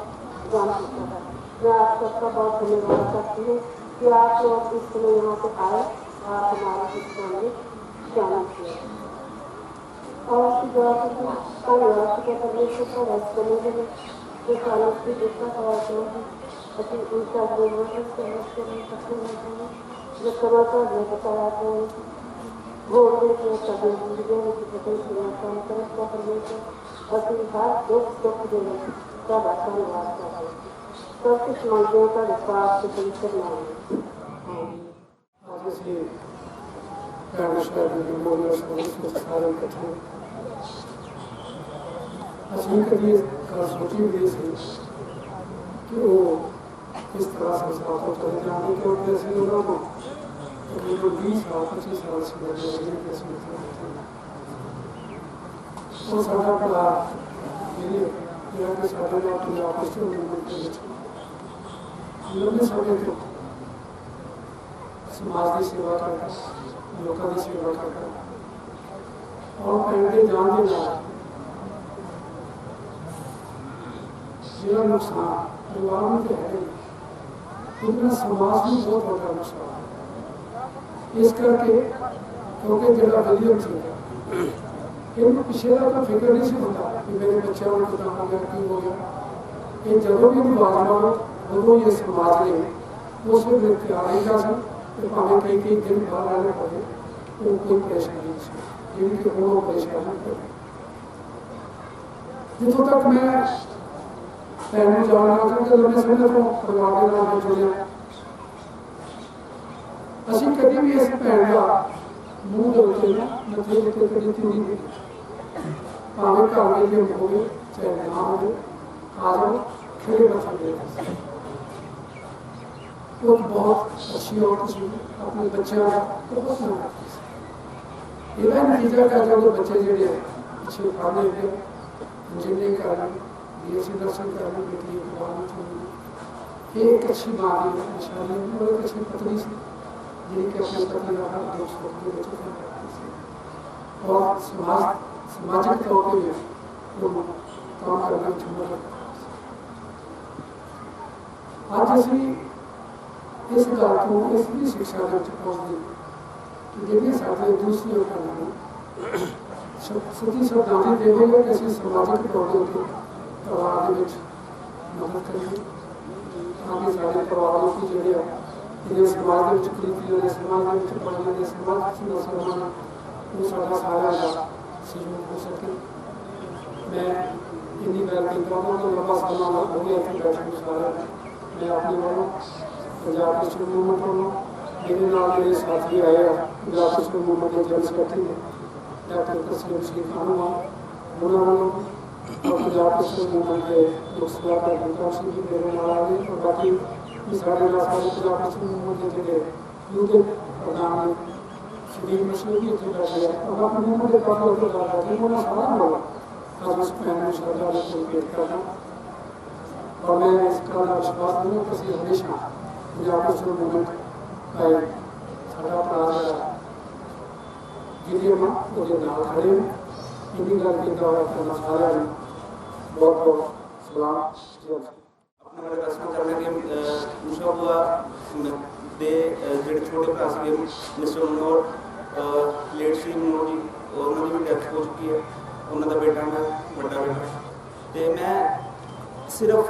जान होता है। मैं आप सबका बहुत धन्यवाद करती हूँ कि आप लोग इस समय यहाँ पे आए और हमारे शिक्षा में शामिल किए और धन्यवाद के परमेश्वर को रस करने के लिए जो सालों की दूसरा सवाल है उनका जो समाचार है बताया तो बोलने के सभी जिंदगी की पता चला काम कर का परमेश्वर अपनी बात दुख सुख देने का धन्यवाद करते हैं। सब कुछ मांगने का विश्वास से परिचय मांगे आज से कार्यशाला में बोलना समझ सारे कथन असली कभी का सोची हुई थी कि वो इस तरह से साथों चले जाने के और ऐसे लोगों को तो 20 साल 25 साल से लगे कैसे और सारा बड़ा ये के साथ में अपने आपस में लंबे समय तो समाज की सेवा करता लोगों की सेवा करता और पहले जान देना जिला नुकसान परिवार में तो है इतना समाज में बहुत बड़ा नुकसान इस करके क्योंकि जिला विलियम से इनको पिछले का फिक्र नहीं से होता कि मेरे बच्चे को पता हो गया क्यों हो गया ये जब भी बाजमा उनको ये समाज ने उस पर तैयार ही जा सकते तो हमें कई दिन बाहर आने पड़े तो कोई परेशानी नहीं जिनकी होना परेशानी पड़े जितों तक मैं पहले जानना चाहता लंबे समय को परिवार के नाम जुड़े ਅਸੀਂ ਕਦੇ ਵੀ ਇਸ ਭੈਣ ਦਾ ਮੂੰਹ ਦੇ ਉੱਤੇ ਮੱਥੇ ਉੱਤੇ ਕਦੇ ਨਹੀਂ ਭਾਵੇਂ ਘਰ ਦੇ ਵਿੱਚ ਹੋਵੇ ਚਾਹੇ ਨਾ ਹੋਵੇ ਆ ਜਾਓ ਖੜੇ ਬੈਠੇ वो बहुत अच्छी औरत थी अपने बच्चों का बहुत संभालती ये नतीजा क्या जब बच्चे जोड़े अच्छे पढ़ने लगे इंजीनियरिंग कर रहे BSc दर्शन कर रहे बेटी एक अच्छी माँ की निशानी और एक अच्छी पत्नी से जिनके अपने पति का हर दोस्तों के बच्चों और सामाजिक तौर पर वो काम करना चाहिए आज असली इस गल को इसकी शिक्षा में पहुँचती जिहड़ियां साडियां दूसरियां गल्लां सच्ची श्रद्धांजलि देवेंगे कि असं समाजिक तौर पर परिवार के मदद करिए ताकि सारे परिवारों की जोड़े इन्हें समाज में करीबियों ने समाज में पढ़ने के समाज मुसलमान वो सारा सारा का सहयोग हो सके। मैं इन्हीं गल कहता हूँ कि लंबा समय हो गया इतने बैठे सारे मैं अपने वालों पंजाब क्रिश्चियन मूवमेंट वालों मेरे नाल मेरे साथी आए पंजाब क्रिश्चियन मूवमेंट के जनरल सैकटरी डॉक्टर तस्लीम सिंह खानूमा उन्होंने पंजाब क्रिश्चियन मूवमेंट के लोकसभा का बूटा सिंह भी मेरे नाल आए और बाकी सारे इलाके पंजाब क्रिश्चियन मूवमेंट के यूथ प्रधान ने शरीफ मसीह भी इतने बैठे हैं और अपने मूवमेंट के काफी लोग बैठे हैं उन्होंने सारा बोला आज उस पैन में श्रद्धा को पेश करना और मैं इसका विश्वास नहीं कि हमेशा पंजाब क्रिश्चियन मूवमेंट का सारा अपराध जिले में वो नाल खड़े इन्हीं गल कहता हुआ करना सारा बहुत बहुत सलाम। अपने बारे दसना चाहना कि उषा बुआ दे ਜਿਹੜੇ छोटे भरा से मिस्टर मनोहर लेट श्री मनोहर जी उन्होंने भी डैथ हो चुकी है उन्होंने बेटा मैं बड़ा बेटा तो मैं सिर्फ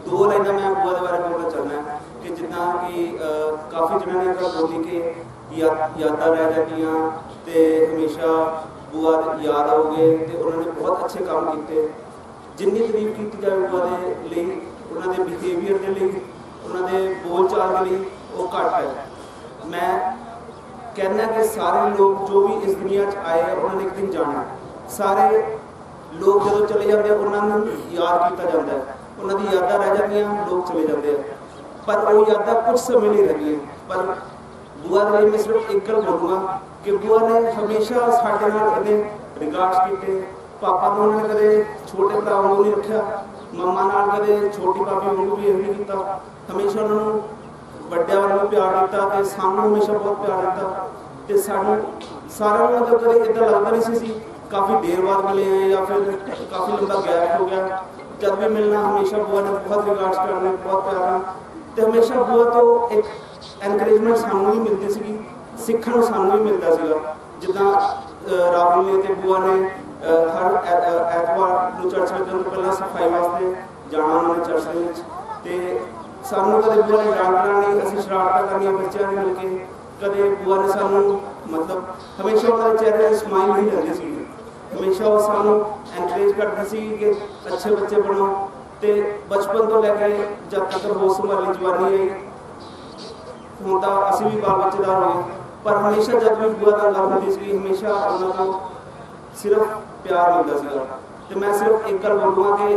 2 लाइना मैं बुआ के बारे में बोलना चाहना है कि जिदा कि काफ़ी जिन्होंने बोली कि यादां रह जाएगियां तो हमेशा बुआ याद आओगे तो उन्होंने बहुत अच्छे काम किए जिन्नी तारीफ की जाए बुआ के लिए उन्होंने बिहेवियर के लिए उन्होंने बोल चाल के लिए वो घट है। मैं कहना कि सारे लोग जो भी इस दुनिया आए उन्होंने एक दिन जाना सारे लोग जो चले जाते हैं उन्होंने याद किया जाता है उन्होंने यादां रह जाएगियां लोग चले जाते हैं पर वो यादां कुछ समय नहीं रही पर बुआ के लिए मैं सिर्फ एक गल बोलूँगा कि बुआ ने हमेशा साढ़े नाल इन्ने रिगार्ड्स किए पापा ने उन्होंने कदे छोटे भरा वांगू नहीं रखा मम्मा नाल कदे छोटी भाभी वांगू भी नहीं किया हमेशा उन्होंने ਵੱਡਿਆਂ वालों प्यार दिता तो सानू हमेशा बहुत प्यार दिता तो सानू सारा मतलब कदे इतना लगता नहीं सी काफ़ी देर बाद मिले हैं या फिर काफ़ी लंबा गैप हो गया जब भी मिलना हमेशा बुआ ने बहुत रिगार्ड्स करने बहुत प्यार तो हमेशा बुआ तो एक एनकरेजमेंट सानू भी मिलती सी सीखण सानू भी मिलता सीगा जिदा राहुल ने तो बुआ ने हर एतवार चर्च लगन तो पहले सफाई वास्ते जाना उन्होंने चर्च तो सानू कदे बुआ ने डांटना नहीं असं शरारत करनी बच्चों ने मिलके कदे बुआ ने सानू मतलब हमेशा उन्होंने चेहरे पर स्माइल नहीं रहती सी हमेशा वो सानू एनकरेज करती सी कि अच्छे बच्चे बनो तो बचपन तो लैके जब तक होश संभाली जवानी आई हूँ तो असी भी बाल बच्चेदार हो गए पर हमेशा जब भी बुआ का गल होती सी हमेशा उन्होंने सिर्फ प्यार मिलता सीगा तो मैं सिर्फ एक गल बोलूँगा कि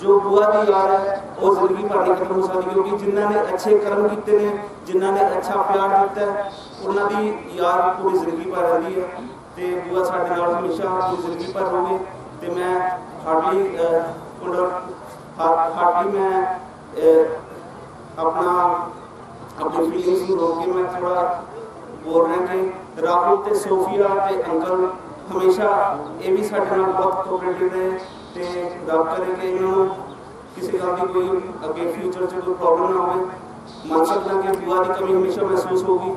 जो बुआ की याद है वो जिंदगी भर नहीं खत्म हो सकती क्योंकि जिन्होंने अच्छे कर्म किए हैं जिन्होंने अच्छा प्यार दिता है उन्होंने याद पूरी जिंदगी भर रही है तो बुआ साढ़े नाल हमेशा पूरी जिंदगी भर होगी तो मैं हार्डली मैं अपनी फीलिंग्स को रोक के मैं थोड़ा बोल रहा कि राहुल तो सोफिया तो अंकल हमेशा ये भी साढ़े नाल बहुत कोऑपरेटिव रहे तो रब करे कि इन्होंने किसी गल की कोई अगे फ्यूचर से कोई प्रॉब्लम ना हो मान सकता कि बुआ की कमी हमेशा महसूस होगी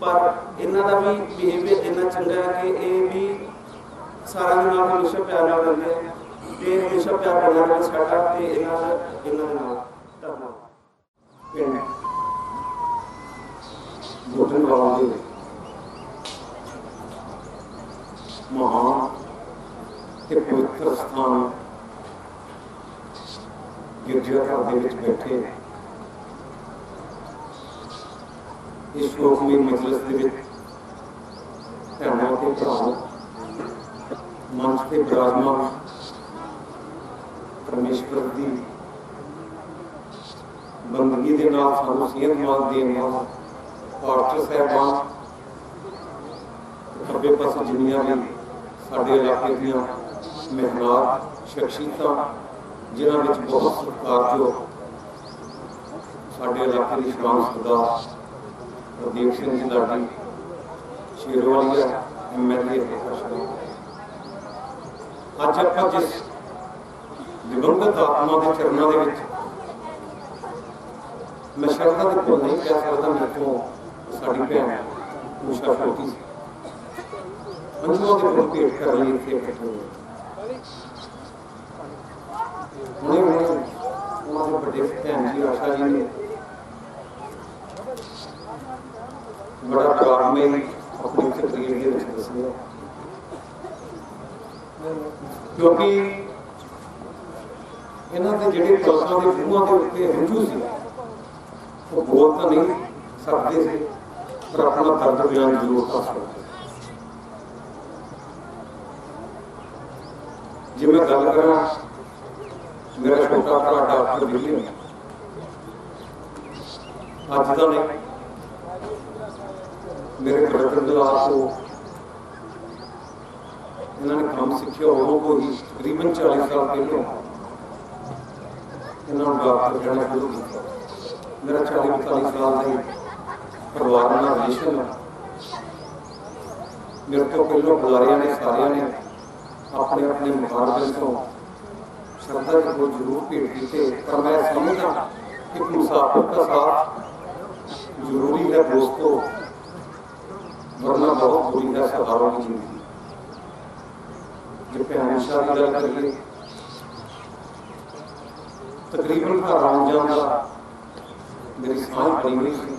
पर इन्हों का भी बिहेवियर इन्ना चंगा है कि ये भी सारा दिन हमेशा प्यार नाल रहंदे हैं तो हमेशा प्यार बना रहे साडा ते इन्हां दे नाल धन्यवाद। घुटन वाले महान के पवित्र स्थान गिरजाघर के विच बैठे इस शोकमय मजलिस के विच भैणां ते भरावां मंच ते विराजमान परमेश्वर की बंदगी के नाल सानूं सेहतमंद देण वाला पास्टर साहबान खब्बे पासे जिन्नियां भी साडे इलाके दीयां मेहमान शख्सियतां जिन्हां विच बहुत सत्कारयोग साडे इलाके के शान सरदार गुरदीप सिंह जी लाडी शेरवालिया MLA अज आपां जिस दिवंगत आत्मा के चरणों के मैं शरदा के फुल नहीं कह सकता, मेरे को साड़ी भैन उषा छोटी सी अंजुआ के फुल भेंट कर लिए थे इकट्ठे उन्होंने बड़े भैन जी आशा जी ने बड़ा प्यार में अपनी तकरीर के दसिया, क्योंकि इन्हों के जोड़े कलसां के मूँहों के उत्ते हंझू से वो बोल तो नहीं सकते थे, पर अपना दर्द बयान जरूर कर सकते। जी मैं गल करा, मेरा छोटा भरा डॉक्टर विलियम अज का नहीं, मेरे ब्रदर दलाल को इन्होंने काम सीखा उन्होंने को ही तकरीबन 40 साल पहले इन्होंने डॉक्टर कहना शुरू किया। मेरा 40-45 साल के परिवार का रिलेशन है। मेरे तो पहले बुलारिया ने सारिया ने अपने अपने मुकाबले तो श्रद्धा के फुल जरूर भेंट किए, पर मैं समझदा कि मुसाफिर का साथ जरूरी है दोस्तों, वरना बहुत बुरी है सहारों की जिंदगी। जो भैन शाह की गल करिए, तकरीबन घर आउण जाण दा मेरी सांझ बनी हुई सी।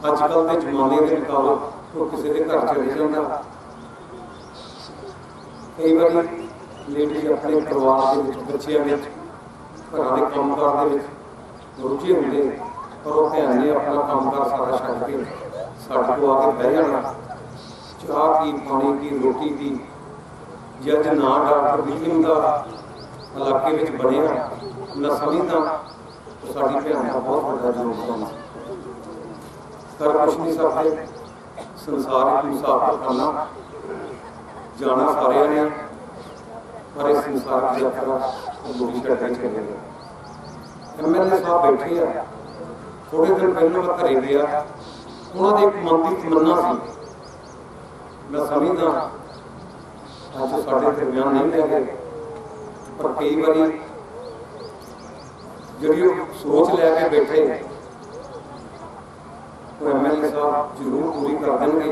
अजकल के जमाने के मुताबिक तो किसी के घर चले जाता, कई बार लेडीज अपने परिवार के बच्चों में घर के कामकाज के रुझे होंगे, पर वो भैन ने अपना कामकाज सारा छड्ड के साडे को आके बह जाना, चाह की पानी की रोटी की। जज ना डॉक्टर विलियम का इलाके में बनया मैं समझदा तो साडी भैन का बहुत बड़ा योगदान कर कुछ नहीं सकते। संसार एक मुसाफिर खाना जाना सारे ने, पर इस संसार की यात्रा बुरी चढ़ते चले गए। MLA साहब बैठे हैं, थोड़े दिन पहले मैं घरे गया, उन्होंने एक मन की तमन्ना सी, मैं समझदा अज साढ़े दरम्यान नहीं रह गए, पर कई बार जी सोच लैके बैठे तो MLA साहब जरूर पूरी कर देंगे।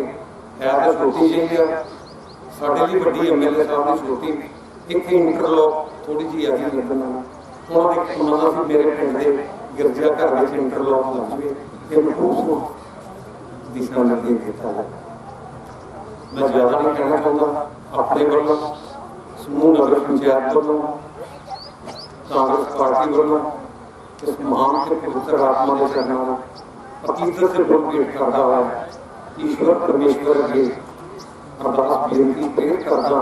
है तो छोटी जी है साढ़े लिए वड्डी MLA साहब की छोटी, एक इंटरलॉक थोड़ी जी आदि लगना, उन्होंने तमन्ना सी मेरे पिंड के गिरजा घर में इंटरलॉक लग जाए, खूबसूरत दिशा निर्देश किया जाए। मैं ज़्यादा नहीं कहना चाहता, अपने वालों समूह नगर पंचायत वालों कांग्रेस पार्टी वालों इस महान के पवित्र आत्मा के चरणों में अकीदत से फुल भेंट करता है। ईश्वर परमेश्वर अगे अरदास बेनती प्रेरित करता,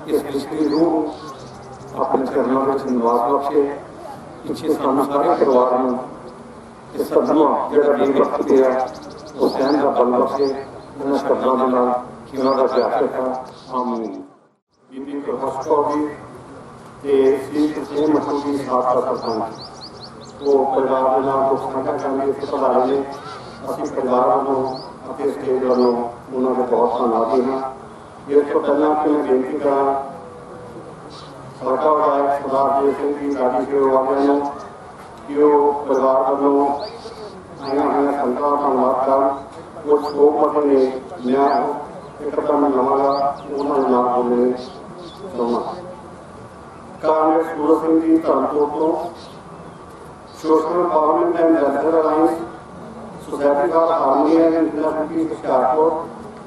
इस विश्व रूह अपने चरणों में निवास बख्शे, पिछे सानू सारे परिवार में इस सदमा जिहड़ा बेवक्त पिया वो सहन का बल बख्शे। इन्हां शब्दां दे नाल खिमा दा त्याग करता। आमीन। बीबी प्रकाश कौर जी ते श्री सुखदेव महू जी साबका सरपंच वो परिवार के नाम को साझा करने इस पधारे ने, असीं परिवार वालों अपने स्टेज वालों उन्होंने बहुत धन्यवादी हाँ। इस तो पहला कि मैं बेनती करा साडा विधायक सरदार देव सिंह जी गाड़ी शेर वालियां कि वो परिवार वालों आईयां हुई संगतां दा धन्नवाद करन। वो शोक मते ने मैं एक मैं लवांगा उन्होंने नाम बोलने चाहूँगा। कांग्रेस सूरत सिंह जी धर्मपुर तो, social empowerment and welfare alliance, society for harmony and international Hoshiarpur,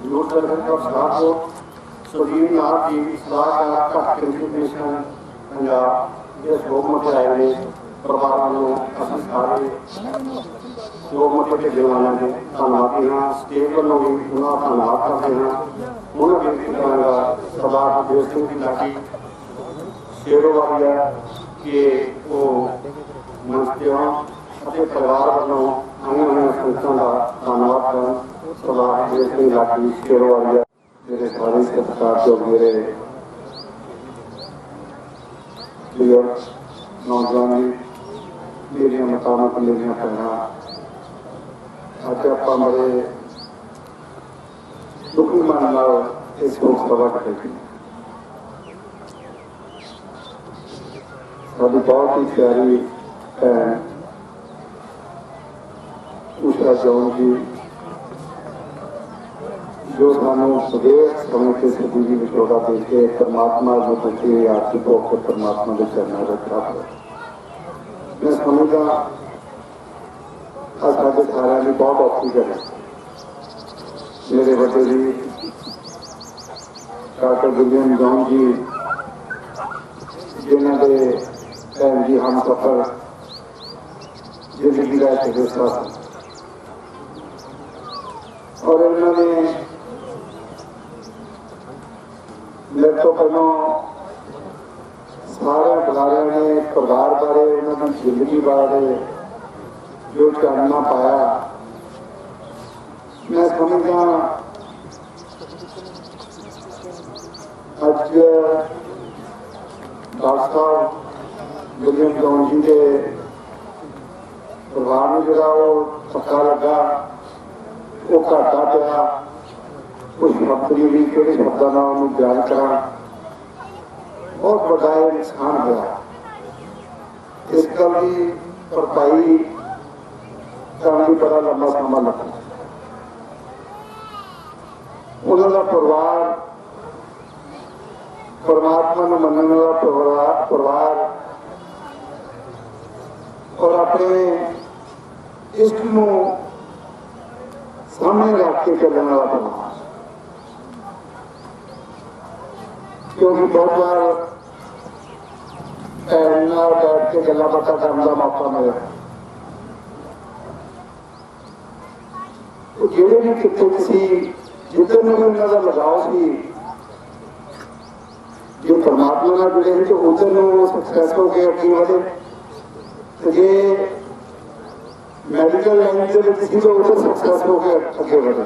youth service of Hoshiarpur, Sudhir Nath ji सलाहकार घट गिनती कमिशन पंजाब, ये शोक मते आए ने परिवार वालों असीं सारे शोक मते भेजने वालों ने धन्नवादी हाँ। स्टेज वालों भी उन्होंने धन्नवाद करते हैं। उन्होंने बेनती करांगा सरदार देव सिंह जी लाठी शेरोवालिया कि वो मंच ते आउण अते परिवार वालों आईयां होईयां संगतां दा धन्नवाद करन। सरदार देव सिंह लाठी शेरोवालिया मेरे सारे सत्कार जो मेरे नौजवान मेरिया मतामत मेरिया भैन अज आप बड़े दुखी मन नाल इस लोक सभा बैठी साडी बहुत ही प्यारी भैन मिस्टर जॉन जी जो सानू सदैव समय के सदी की विछोड़ा दे के परमात्मा को पूछे आपकी भोग परमात्मा के चरणों में प्राप्त। मैं समझदा साढ़े सारे की बहुत औखी गल है। मेरे बड़े जी डॉक्टर विलियम जॉन जी जिन्होंने भैन जी हम सफर जिंदगी का एक हिस्सा था और इन्होंने मेरे तो पहलों सारे बुलारे ने परिवार बारे उन्होंने जिंदगी बारे जो जानना पाया। मैं समझदा अज डॉक्टर साहब विलियम जॉन जी के परिवार में जो पक्का लगा वो घाटा पिया कुछ शब्द भी कि शब्दों का उन्होंने बयान करा बहुत बड़ा नुकसान हुआ। इस गल की भरपाई करने बड़ा लंबा समा लगा। उन्होंने परिवार परमात्मा को मनने वाला परिवार और अपने इष्ट को सामने रख के चलने वाला परिवार। क्योंकि बहुत बार बैठ के गल्ला बात करने का मौका मिला जेड़े भी कितने सी जिधर में भी उन्होंने लगाव सी जो परमात्मा ना जुड़े हैं तो उधर सक्सैस हो गए अगे बढ़े तो जे मेडिकल लाइन से तो उधर सक्सैस हो गए अगे बढ़े।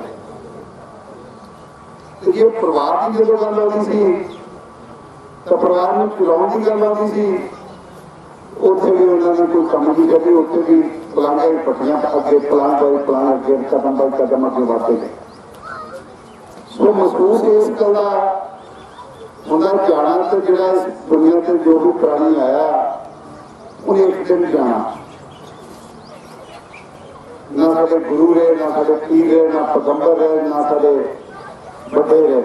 तो ये परिवार की जो गल आती सी तो परिवार में चलाने की गल आती सी उत्थे भी उन्होंने कोई कम नहीं करी उत्थे भी पलांगा ही पट्टियां अगे पलांग बाई पलांग अगे कदम बाई कदम अगे बढ़ते गए। सो महसूस इस गल का होंदा जाना तो जो इस दुनिया से जो भी प्राणी आया उन्हें एक दिन जाना ना साडे गुरु रहे ना साडे पीर रहे ना पैगंबर रहे ना साडे बड़े रहे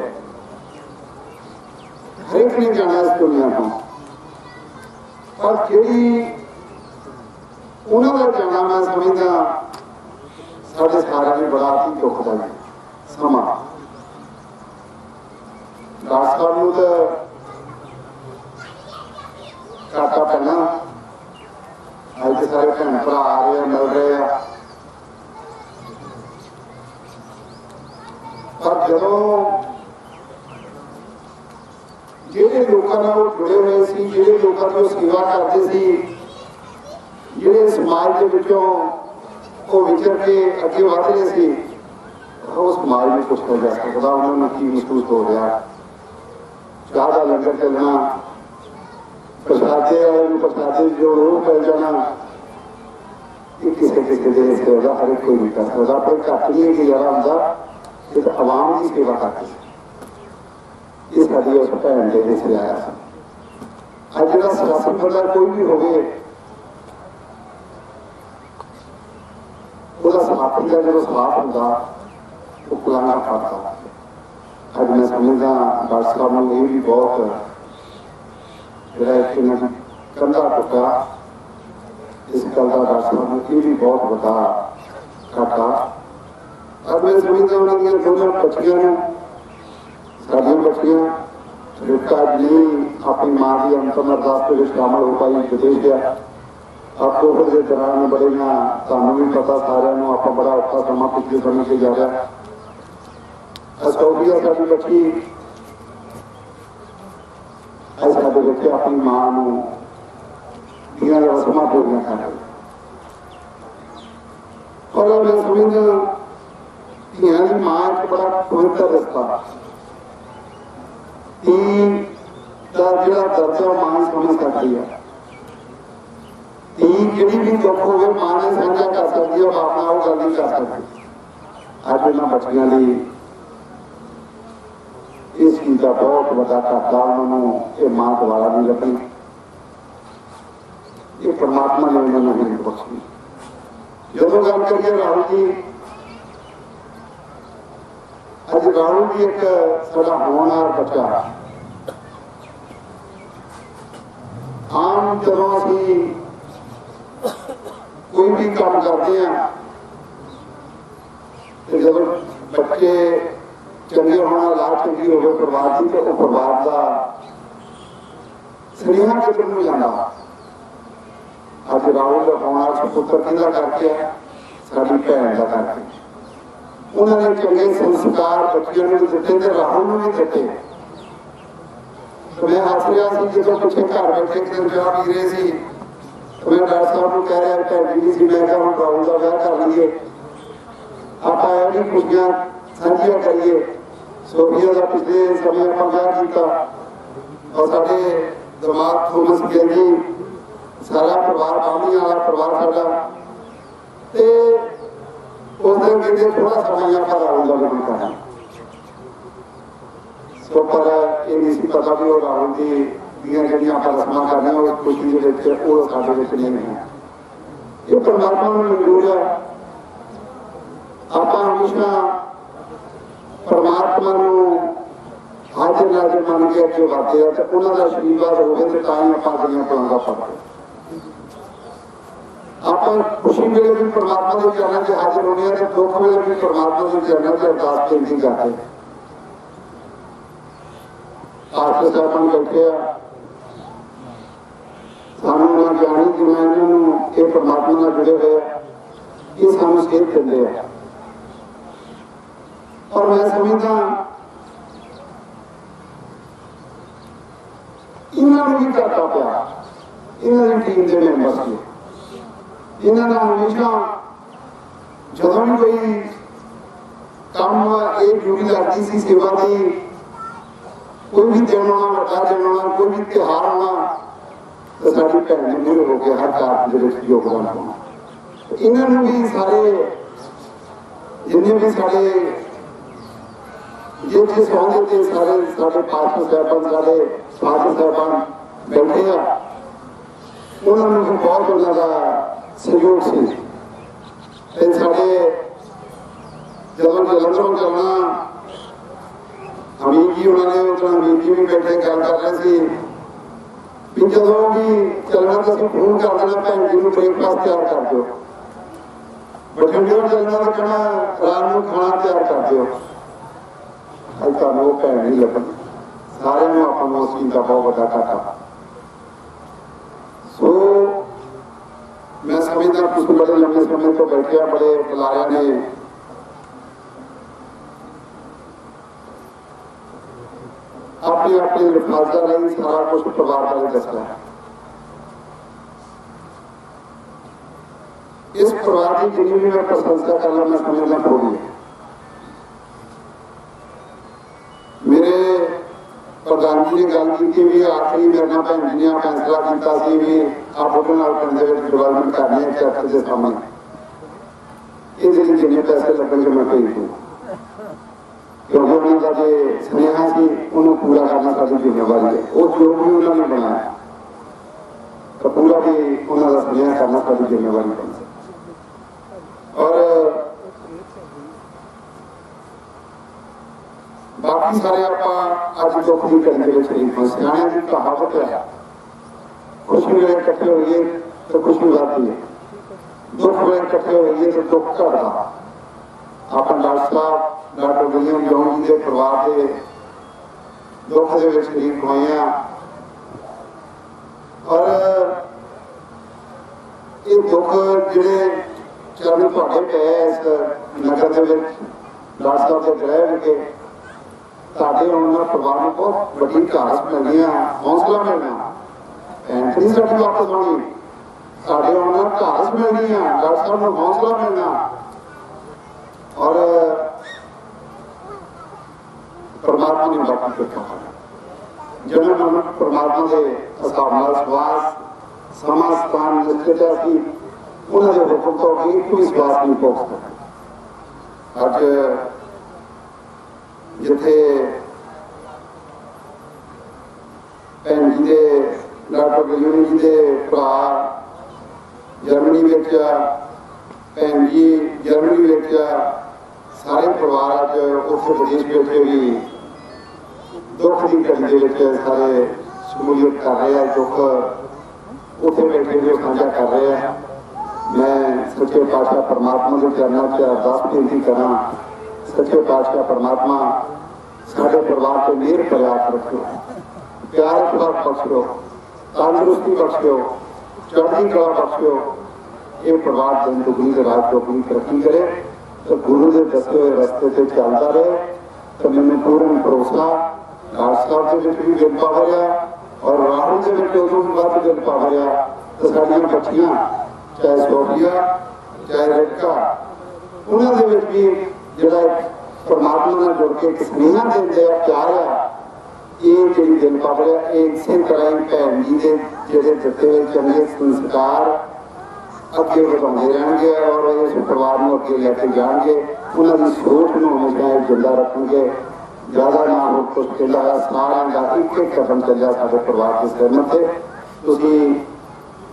हरेक ने जाना इस दुनिया को और जी उन्होंने जाना मैं समझदा साढ़े सारे में बड़ा ही दुखदाई समा। डॉक्टर साहब को तो घाटा पैना अज तो सारे भैन भरा आ रहे हैं मिल रहे हैं पर जदों ਜਿਹੜੇ ਲੋਕਾਂ ਨਾਲ ਉਹ ਜੁੜੇ ਹੋਏ ਸੀ ਜਿਹੜੇ ਲੋਕਾਂ ਦੀ ਉਹ ਸੇਵਾ ਕਰਦੇ ਸੀ ਜਿਹੜੇ ਸਮਾਜ ਦੇ ਵਿੱਚੋਂ ਉਹ ਵਿਚਰ ਕੇ ਅੱਗੇ ਵਧ ਰਹੇ ਸੀ ਉਹ ਸਮਾਜ ਨੂੰ ਕੁਝ ਹੋ ਜਾ ਸਕਦਾ ਉਹਨਾਂ ਨੂੰ ਕੀ ਮਹਿਸੂਸ ਹੋ ਰਿਹਾ। ਚਾਹ ਦਾ ਲੰਗਰ ਚੱਲਣਾ ਪ੍ਰਸਾਦੇ ਵਾਲੇ ਨੂੰ ਪ੍ਰਸਾਦੇ ਜੋ ਰੋਹ ਪੈ ਜਾਣਾ ਇਹ ਕਿਸੇ ਕਿਸੇ ਦੇ ਹਿੱਸੇ ਦਾ ਹਰ ਕੋਈ ਨਹੀਂ ਕਰ ਸਕਦਾ। ਪਰ ਘੱਟ ਨਹੀਂ ਗੁਜ਼ਾਰਾ ਹੁੰਦਾ ਇਹ ਆਵਾਮ ਦੀ ਸੇਵਾ ਕਰਦੇ ये साड़ी उस भैन के हिस्से आया अज जो सियासी बंदा कोई भी हो साथी का जो साथ होगा वो पुराना खाता। अज मैं समझदा डॉक्टर साहब ने ये भी बहुत जो कंधा टुका इस गल का डॉक्टर साहब ने ये भी बहुत बड़ा घाटा। अब मैं समझदा उन्होंने दोनों बच्चियां साड़ियाँ बच्चियां रिक्का जी अपनी माँ की अंतिम अरदास में शामिल हो पाई विदेश गया। अब कोविड के दौरान बड़े सानू भी पता सारे आप बड़ा औखा समा पिछले समय से जा रहा। अस्टोबिया साड़ी बच्ची साढ़े बच्चे अपनी माँ रस्मां पूरी कर रहे और मैं समझदा धियां की माँ एक बड़ा पवित्र रिश्ता जो दर्जा मां समझ सकती है जी भी दुख हो मां ने साझा कर सकती है बाप नाल गल नहीं कर सकती। अज इन्होंने बच्चियों की इस चीज का बहुत बड़ा घाटा उन्होंने मां दोबारा नहीं लगी। ये परमात्मा ने उन्होंने हिम्मत बख्शी। जो गल करिए राहुल जी राहुल भी एक साडा होनहार बच्चा आम जदों असीं कोई भी काम करते हैं तो जब बच्चे चंगे होना लाभ चंगी हो परिवार की तो परिवार का स्नेहा किधर नहीं जाता। अज राहुल होना पुत्र किहदा करके साडी भैन का करके उन्होंने चंगे संस्कार बच्चों को दिते तो राहुल को भी दिते। तो मैं हस रहा जो पिछले घर बैठे एक दिन चाह पी रहे थे तो मैं डॉक्टर साहब को कह रहा भैन जी सी मैं हम राहुल का विआह कर लीए आप एवं खुशियां साझिया करिए। सोफिया का पिछले समय आप विआह किया और साढ़े दिमाग थोमस गिल जी सारा परिवार बामी वाला परिवार साडा ते उस दिन कहते थोड़ा समय आप राहुल का विआह करना सो पर ये नहीं सी पता भी वो राहुल की ਜਿਹੜੀਆਂ ਆਪਾਂ ਰਸਮਾਂ ਕਰਦੇ ਹਾਂ ਉਹ ਖੁਸ਼ੀ ਦੇ ਵਿੱਚ ਉਹ ਸਾਡੇ ਵਿੱਚ ਨਹੀਂ ਹੈ। ਇਹ ਪਰਮਾਤਮਾ ਨੂੰ ਮਨਜ਼ੂਰ ਹੈ। ਆਪਾਂ ਹਮੇਸ਼ਾ ਪਰਮਾਤਮਾ ਨੂੰ ਹਾਜ਼ਰ ਨਾਜ਼ਰ ਮੰਨ ਕੇ ਅੱਗੇ ਵਧਦੇ ਆ ਤੇ ਉਹਨਾਂ ਦਾ ਆਸ਼ੀਰਵਾਦ ਹੋਵੇ ਤੇ ਤਾਂ ਹੀ ਆਪਾਂ ਦੁਨੀਆ ਪਾਉਂਦਾ ਪੜਦੇ। ਆਪਾਂ ਖੁਸ਼ੀ ਵੇਲੇ ਵੀ ਪਰਮਾਤਮਾ ਦੇ ਚਰਨਾਂ 'ਚ ਹਾਜ਼ਰ ਹੋਣੇ ਆ ਤੇ ਦੁੱਖ ਵੇਲੇ ਵੀ ਪਰਮਾਤਮਾ ਦੇ ਚਰਨਾਂ 'ਚ ਅਰਦਾਸ ਬੇਨਤੀ ਕਰਦੇ। ਪਾਸਟਰ ਸਾਹਿਬਾਨ ਬੈਠੇ ਆ सानू ना जानी कि मैं इन्होंने ये परमात्मा नाल जुड़े हुए ये सानू सेध दिंदे आ और मैं समझदा इन्होंने भी घाटा पिया इन्होंने टीम के मैंबर से इन्होंने हमेशा जदों भी कोई काम एक ड्यूटी लगती सी सेवा की कोई भी दिन आना वड्डा दिन आना कोई भी त्योहार आना तो साड़ी भैन जी मूरे हो गया हर कार्य के योगदान पाना। इन्होंने भी सारे जिन्हें भी सारे जिस सौंदे थे सारे साढ़े पास्टर साहबान सारे फादर साहबान बैठे हैं उन्होंने भी बहुत उन्होंने सहयोग से साढ़े जब जलंधरों चलना अमीर जी उन्होंने उतना अमीर जी भी बैठे गल कर रहे थे भी जदों भी चलना तो असं फोन कर देना भैन जी को ब्रेकफास्ट तैयार कर दो बठिंडे चलना तो कहना रात को खाना तैयार कर दो। अज तुहानूं वो भैन नहीं लभणी सारिआं नूं आपां नूं उस चीज़ का बहुत बड़ा घाटा। सो मैं समझदा कुछ बड़े लंबे समय तो बैठे बड़े बुलाया ने अपने अपने लिफाजा नहीं सारा कुछ परिवार वाले दसना है। इस परिवार की जिन्हें भी मैं प्रशंसा करना मैं समझना थोड़ी है। मेरे प्रधान जी ने गल की भी आखिरी मेरे नाल भैन जी ने फैसला किया भी आप डिवेलपमेंट करनी है चर्च के सामने ये जिन्हें पैसे लगेंगे मैं भेज दूँ क्योंकि उन्होंने जो स्नेहा सी उन्होंने पूरा करना साडी जिम्मेवारी है। वो जो भी उन्होंने बनाया तो पूरा भी उन्होंने स्नेहा करना साडी जिम्मेवारी है। और बाकी सारे आप अज दुख की करने के शरीफ हैं। सियाणियां की कहावत है खुशी वेले इकट्ठे होइए तो खुशी बढ़ती है दुख वेले इकट्ठे होइए तो दुख घटता। आप डॉक्टर साहब डॉक्टर विलियम जॉन जी के परिवार के दुख के शरीक हुए हैं और ये दुख जोड़े चरण थोड़े पे इस नगर के डॉक्टर साहब के ग्रह के ताकि उन्होंने परिवार को बहुत बड़ी घास मिलनी है हौसला मिलना एंट्री साड़ी वापस होनी ताकि उन्होंने घास मिलनी है डॉक्टर साहब को हौसला मिलना और परमात्मा ने बाकी रखा जिन्होंने परमात्मा के हिसाब नाल श्वास समा स्थान निश्चित है कि उन्होंने हुक्म तो एक भी श्वास नहीं पहुंच सकता। अज जिथे भैन जी के डॉक्टर विलियम जी के भरा जर्मनी भैन जी जर्मनी सारे परिवार अज उस विदेश बैठे भी दुख की घड़ी के सारे शमूलियत कर रहे हैं, दुख उत्थे बैठे भी साझा कर रहे हैं। मैं सच्चे पातशाह परमात्मा के चरणों से अरदास बेनती करा, सच्चे पातशाह परमात्मा साढ़े परिवार को मेहर प्रयास रखो, प्यार बख्शो, तंदुरुस्ती बख्शो, चढ़ती कला बख्शो। ये परिवार दिन दुगनी के रात चौगनी तरक्की करे तो गुरु के दसे हुए रस्ते से चलता रहे। तो मैंने पूर्ण भरोसा खालसा के भी दिल पा रहा और राहुल के भी उदों भी वध दिल पा रहा। तो साड़ियाँ बच्चियां चाहे सोफिया चाहे रिटका उन्होंने भी जोड़ा परमात्मा ने जुड़ के एक स्नेहा देते हैं, प्यार है, ये जी दिल पा रहा। इसे तरह ही भैन जी के जोड़े दिते हुए चंगे संस्कार अगे बढ़ाते रहेंगे और इस परिवार को अगे लेके जाएंगे। उन्होंने सोच को हमेशा जिंदा रखेंगे। ज्यादा ना हो कुछ कहला सारा का एक एक कदम चलिया सारे परिवार के सिर से। तुसीं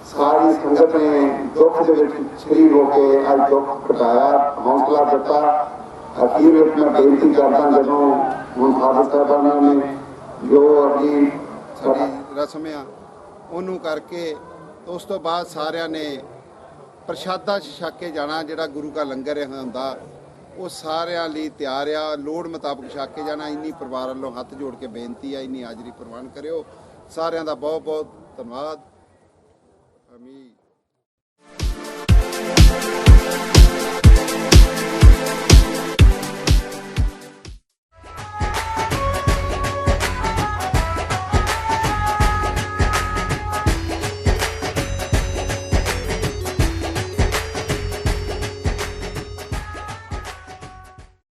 सारी संगत ने दुख के शरीर होकर अज दुख घटाया, हौसला दिता। अखीर में मैं बेनती करता जो हम फादर साहबान ने जो अभी सारी रस्म आ ਉਹਨੂੰ करके तो उस तो बाद सारिਆਂ ने प्रशादा छक के जाना, ਜਿਹੜਾ गुरु का लंगर ਹੁੰਦਾ ਉਹ ਸਾਰਿਆਂ ਲਈ ਤਿਆਰ ਆ। ਲੋੜ ਮੁਤਾਬਕ ਛਕ ਕੇ ਜਾਣਾ। ਇੰਨੀ ਪਰਿਵਾਰ ਵੱਲੋਂ ਹੱਥ ਜੋੜ ਕੇ ਬੇਨਤੀ ਆ, ਇੰਨੀ ਹਾਜ਼ਰੀ ਪ੍ਰਵਾਨ ਕਰਿਓ। ਸਾਰਿਆਂ ਦਾ ਬਹੁਤ ਬਹੁਤ ਧੰਨਵਾਦ। ਅਮੀਨ।